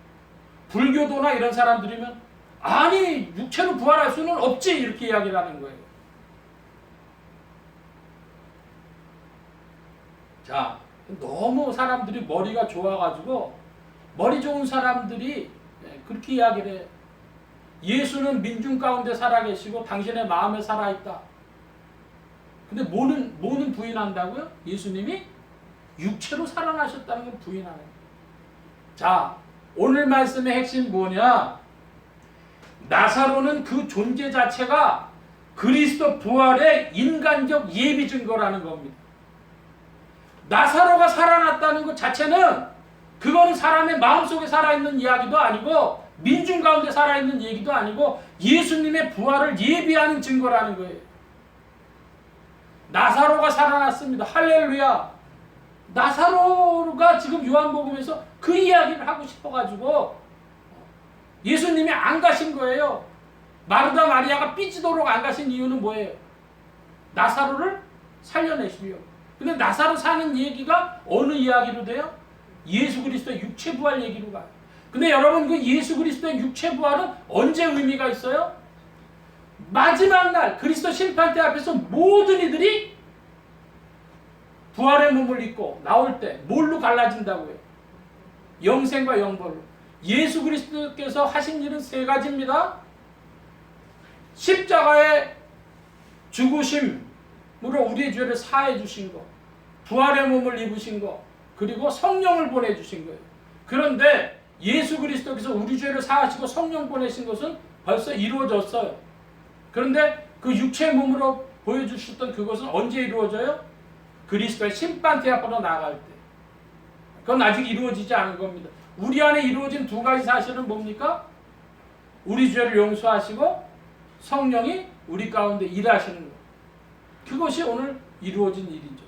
불교도나 이런 사람들이면 아니 육체로 부활할 수는 없지 이렇게 이야기를 하는 거예요. 자, 너무 사람들이 머리가 좋아가지고 머리 좋은 사람들이 그렇게 이야기를 해요. 예수는 민중 가운데 살아계시고 당신의 마음에 살아있다. 근데 뭐는 부인한다고요? 예수님이 육체로 살아나셨다는 걸 부인하는 거예요. 자, 오늘 말씀의 핵심 뭐냐? 나사로는 그 존재 자체가 그리스도 부활의 인간적 예비 증거라는 겁니다. 나사로가 살아났다는 것 자체는 그거는 사람의 마음속에 살아있는 이야기도 아니고 민중 가운데 살아있는 얘기도 아니고 예수님의 부활을 예비하는 증거라는 거예요. 나사로가 살아났습니다. 할렐루야. 나사로가 지금 요한복음에서 그 이야기를 하고 싶어가지고 예수님이 안 가신 거예요. 마르다 마리아가 삐지도록 안 가신 이유는 뭐예요? 나사로를 살려내시려. 근데 나사로 사는 얘기가 어느 이야기로 돼요? 예수 그리스도의 육체 부활 얘기로 가요. 근데 여러분 그 예수 그리스도의 육체 부활은 언제 의미가 있어요? 마지막 날 그리스도 심판대 앞에서 모든 이들이 부활의 몸을 입고 나올 때 뭘로 갈라진다고요? 영생과 영벌로. 예수 그리스도께서 하신 일은 세 가지입니다. 십자가의 죽으심으로 우리의 죄를 사해 주신 것, 부활의 몸을 입으신 것, 그리고 성령을 보내주신 거예요. 그런데 예수 그리스도께서 우리 죄를 사하시고 성령 보내신 것은 벌써 이루어졌어요. 그런데 그 육체의 몸으로 보여주셨던 그것은 언제 이루어져요? 그리스도의 심판대 앞으로 나아갈 때. 그건 아직 이루어지지 않은 겁니다. 우리 안에 이루어진 두 가지 사실은 뭡니까? 우리 죄를 용서하시고 성령이 우리 가운데 일하시는 것. 그것이 오늘 이루어진 일이죠.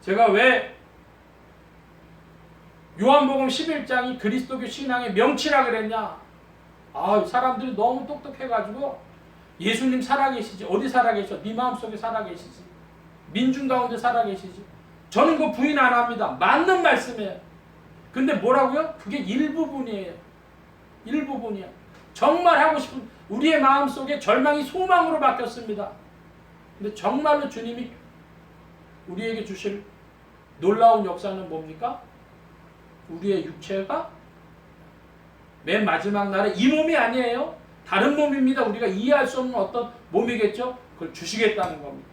제가 왜 요한복음 11장이 그리스도교 신앙의 명치라 그랬냐? 사람들이 너무 똑똑해가지고 예수님 살아계시지. 어디 살아계셔? 네 마음속에 살아계시지. 민중 가운데 살아계시지. 저는 그 부인 안 합니다. 맞는 말씀이에요. 근데 뭐라고요? 그게 일부분이에요. 일부분이야. 정말 하고 싶은 우리의 마음속에 절망이 소망으로 바뀌었습니다. 근데 정말로 주님이 우리에게 주실 놀라운 역사는 뭡니까? 우리의 육체가 맨 마지막 날에 이 몸이 아니에요. 다른 몸입니다. 우리가 이해할 수 없는 어떤 몸이겠죠. 그걸 주시겠다는 겁니다.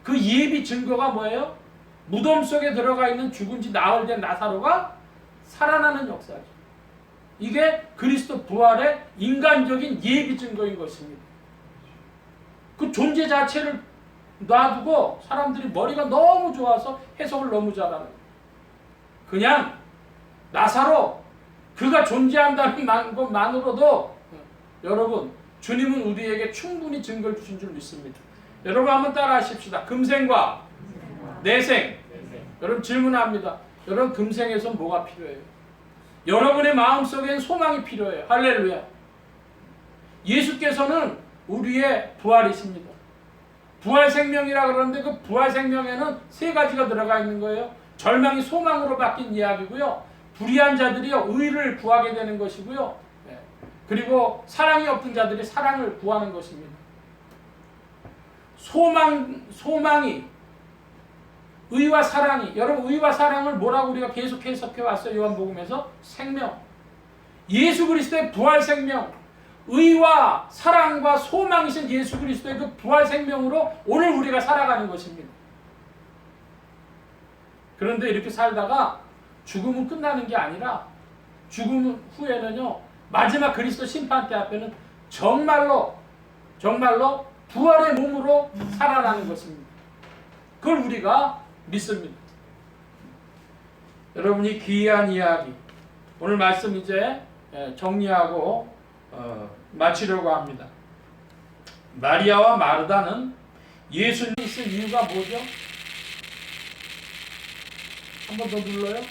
그 예비 증거가 뭐예요? 무덤 속에 들어가 있는 죽은 지 나흘 된 나사로가 살아나는 역사죠. 이게 그리스도 부활의 인간적인 예비 증거인 것입니다. 그 존재 자체를 놔두고 사람들이 머리가 너무 좋아서 해석을 너무 잘하는 거예요. 그냥 나사로 그가 존재한다는 것만으로도 여러분 주님은 우리에게 충분히 증거를 주신 줄 믿습니다. 여러분 한번 따라 하십시다. 금생과 내생. 여러분 질문합니다. 여러분 금생에서 뭐가 필요해요? 여러분의 마음속엔 소망이 필요해요. 할렐루야. 예수께서는 우리의 부활이십니다. 부활 생명이라 그러는데 그 부활 생명에는 세 가지가 들어가 있는 거예요. 절망이 소망으로 바뀐 이야기고요. 불의한 자들이요 의를 구하게 되는 것이고요. 그리고 사랑이 없던 자들이 사랑을 구하는 것입니다. 소망이 의와 사랑이, 여러분 의와 사랑을 뭐라고 우리가 계속 해석해 왔어요? 요한복음에서 생명. 예수 그리스도의 부활 생명, 의와 사랑과 소망이신 예수 그리스도의 그 부활 생명으로 오늘 우리가 살아가는 것입니다. 그런데 이렇게 살다가 죽음은 끝나는 게 아니라 죽음 후에는요 마지막 그리스도 심판대 앞에는 정말로 정말로 부활의 몸으로 살아나는 것입니다. 그걸 우리가 믿습니다. 여러분이 귀한 이야기, 오늘 말씀 이제 정리하고 마치려고 합니다. 마리아와 마르다는 예수님이 있을 이유가 뭐죠? 한 번 더 눌러요.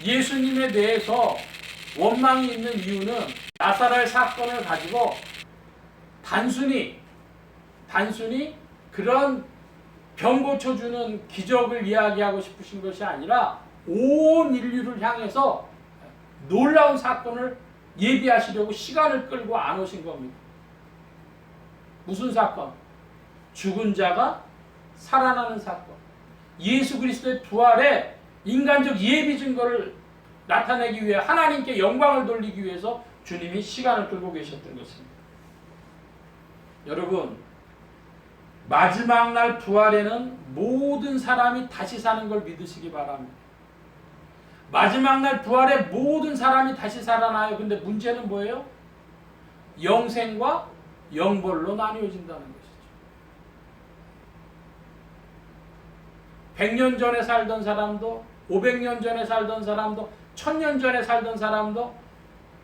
예수님에 대해서 원망이 있는 이유는 나사렛 사건을 가지고 단순히 그런 병 고쳐주는 기적을 이야기하고 싶으신 것이 아니라 온 인류를 향해서 놀라운 사건을 예비하시려고 시간을 끌고 안 오신 겁니다. 무슨 사건? 죽은 자가 살아나는 사건. 예수 그리스도의 부활에 인간적 예비 증거를 나타내기 위해 하나님께 영광을 돌리기 위해서 주님이 시간을 끌고 계셨던 것입니다. 여러분, 마지막 날 부활에는 모든 사람이 다시 사는 걸 믿으시기 바랍니다. 마지막 날 부활에 모든 사람이 다시 살아나요. 근데 문제는 뭐예요? 영생과 영벌로 나뉘어진다는 것이죠. 100년 전에 살던 사람도, 500년 전에 살던 사람도, 1000년 전에 살던 사람도,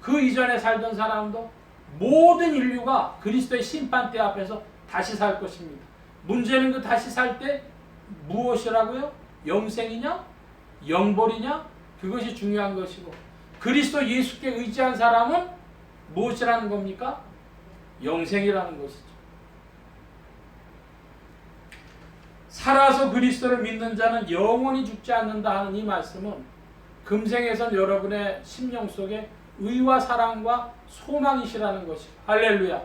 그 이전에 살던 사람도 모든 인류가 그리스도의 심판대 앞에서 다시 살 것입니다. 문제는 그 다시 살 때 무엇이라고요? 영생이냐? 영벌이냐? 그것이 중요한 것이고, 그리스도 예수께 의지한 사람은 무엇이라는 겁니까? 영생이라는 것이죠. 살아서 그리스도를 믿는 자는 영원히 죽지 않는다 하는 이 말씀은 금생에선 여러분의 심령 속에 의와 사랑과 소망이시라는 것이죠. 할렐루야.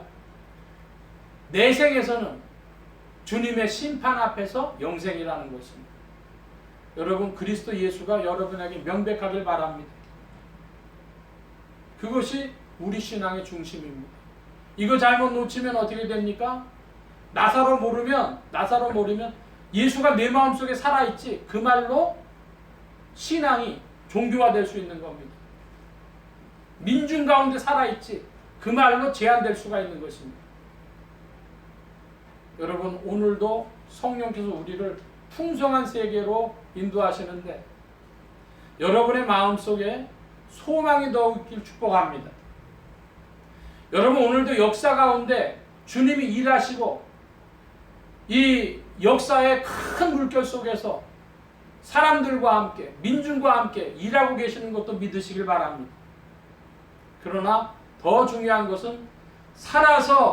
내생에서는 주님의 심판 앞에서 영생이라는 것입니다. 여러분, 그리스도 예수가 여러분에게 명백하길 바랍니다. 그것이 우리 신앙의 중심입니다. 이거 잘못 놓치면 어떻게 됩니까? 나사로 모르면 예수가 내 마음속에 살아있지, 그 말로 신앙이 종교화될 수 있는 겁니다. 민중 가운데 살아있지, 그 말로 제한될 수가 있는 것입니다. 여러분, 오늘도 성령께서 우리를 풍성한 세계로 인도하시는데 여러분의 마음속에 소망이 더욱 있길 축복합니다. 여러분, 오늘도 역사 가운데 주님이 일하시고 이 역사의 큰 물결 속에서 사람들과 함께, 민중과 함께 일하고 계시는 것도 믿으시길 바랍니다. 그러나 더 중요한 것은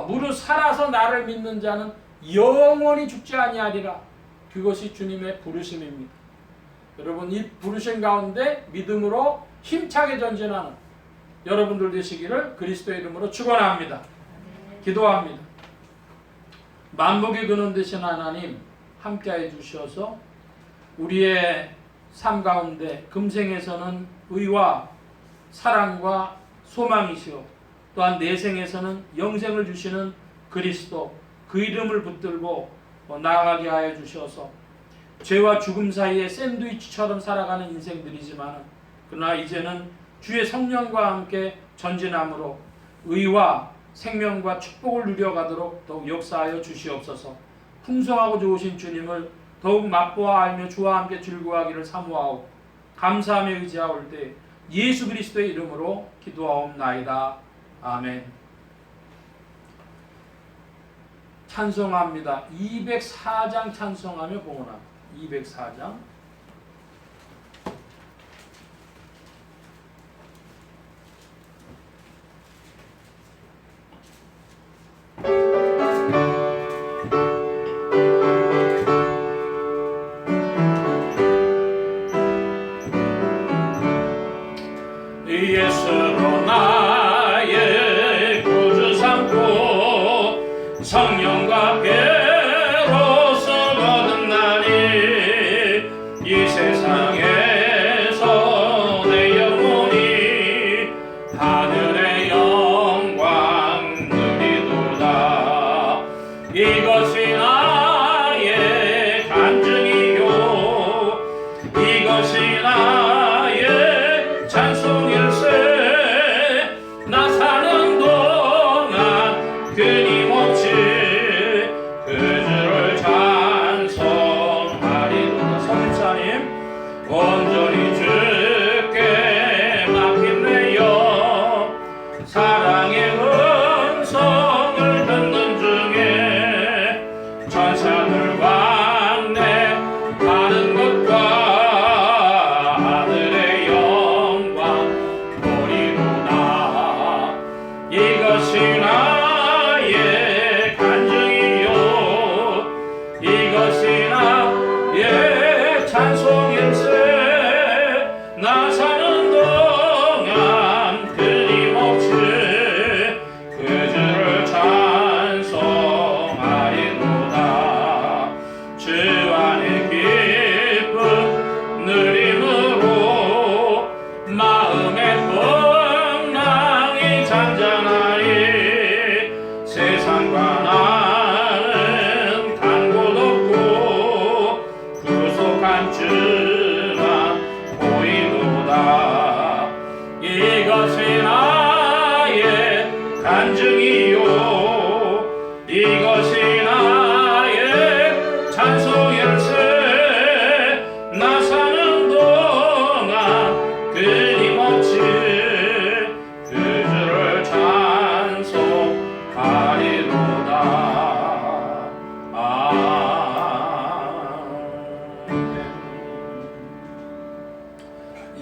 무릇 살아서 나를 믿는 자는 영원히 죽지 아니하리라. 그것이 주님의 부르심입니다. 여러분, 이 부르심 가운데 믿음으로 힘차게 전진하는 여러분들 되시기를 그리스도의 이름으로 축원합니다. 기도합니다. 만복의 근원 되신 하나님, 함께해 주셔서 우리의 삶 가운데 금생에서는 의와 사랑과 소망이시오, 또한 내생에서는 영생을 주시는 그리스도, 그 이름을 붙들고 나아가게 하여 주셔서 죄와 죽음 사이에 샌드위치처럼 살아가는 인생들이지만 그러나 이제는 주의 성령과 함께 전진함으로 의와 생명과 축복을 누려가도록 더욱 역사하여 주시옵소서. 풍성하고 좋으신 주님을 더욱 맛보아 알며 주와 함께 즐거워하기를 사모하오 감사하며 의지하올 때 예수 그리스도의 이름으로 기도하옵나이다. 아멘. 찬송합니다. 204장 찬송하며 봉헌합니다. 204장. 예수로 나의 구주 삼고 성령과 비로소 거듭나니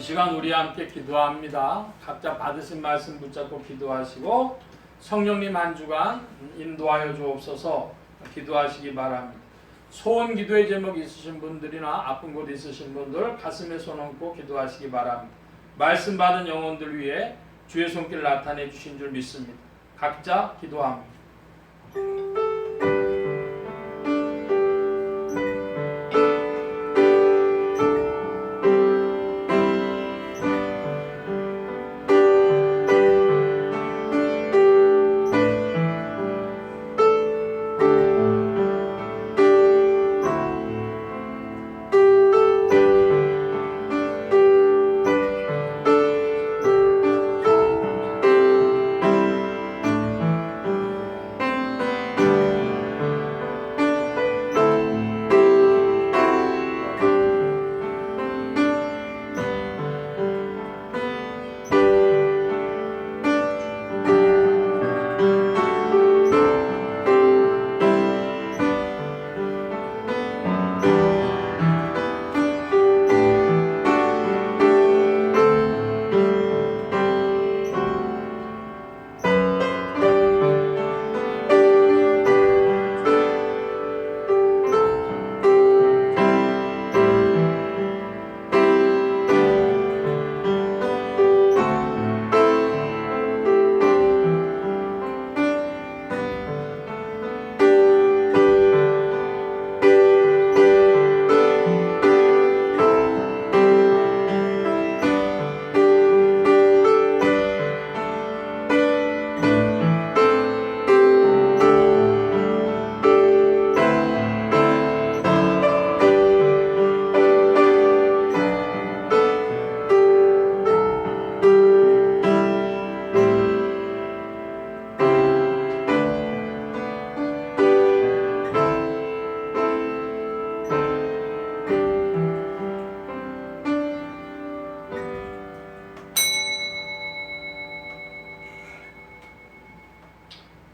시간 우리 함께 기도합니다. 각자 받으신 말씀 붙잡고 기도하시고 성령님 한 주간 인도하여 주옵소서 기도하시기 바랍니다. 소원 기도의 제목 있으신 분들이나 아픈 곳 있으신 분들 가슴에 손 얹고 기도하시기 바랍니다. 말씀 받은 영혼들 위해 주의 손길 나타내 주신 줄 믿습니다. 각자 기도합니다.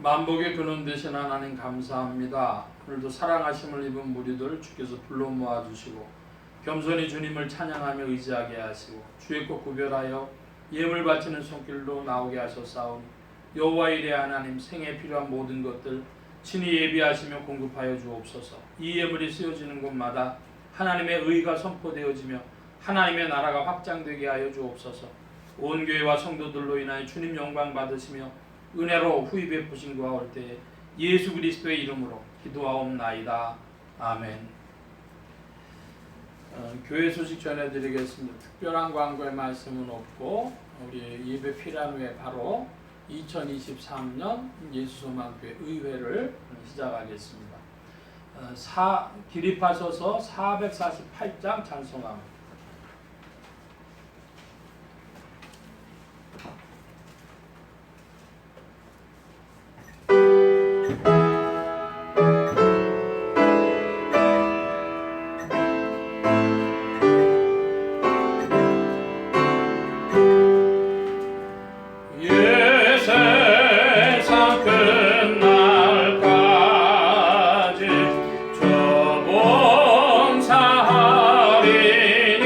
만복의 근원 되신 하나님 감사합니다. 오늘도 사랑하심을 입은 무리들 주께서 불러 모아주시고 겸손히 주님을 찬양하며 의지하게 하시고 주의 것 구별하여 예물 바치는 손길로 나오게 하셨사오니 여호와 이레 하나님 생에 필요한 모든 것들 친히 예비하시며 공급하여 주옵소서. 이 예물이 쓰여지는 곳마다 하나님의 의가 선포되어지며 하나님의 나라가 확장되게 하여 주옵소서. 온 교회와 성도들로 인하여 주님 영광 받으시며 은혜로 후히 베푸신 그와 올 때에 예수 그리스도의 이름으로 기도하옵나이다. 아멘. 교회 소식 전해드리겠습니다. 특별한 광고의 말씀은 없고 우리 예배 필요한 후에 바로 2023년 예수소망교회 의회를 시작하겠습니다. 기립하셔서 448장 찬송합니다. 봉사하리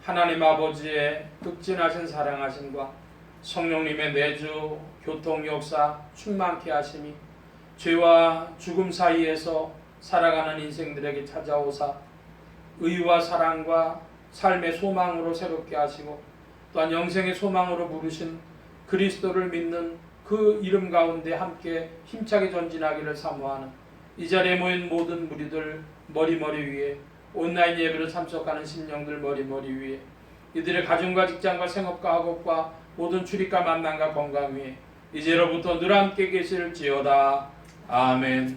하나님 아버지의 극진하신 사랑하심과 성령님의 내주, 교통 역사 충만케 하심이 죄와 죽음 사이에서 살아가는 인생들에게 찾아오사 의와 사랑과 삶의 소망으로 새롭게 하시고 또한 영생의 소망으로 부르신 그리스도를 믿는 그 이름 가운데 함께 힘차게 전진하기를 사모하는 이 자리에 모인 모든 무리들 머리머리 위에 온라인 예배를 참석하는 심령들 머리머리 위에 이들의 가정과 직장과 생업과 학업과 모든 출입과 만남과 건강 위에 이제로부터 늘 함께 계실지어다. 아멘.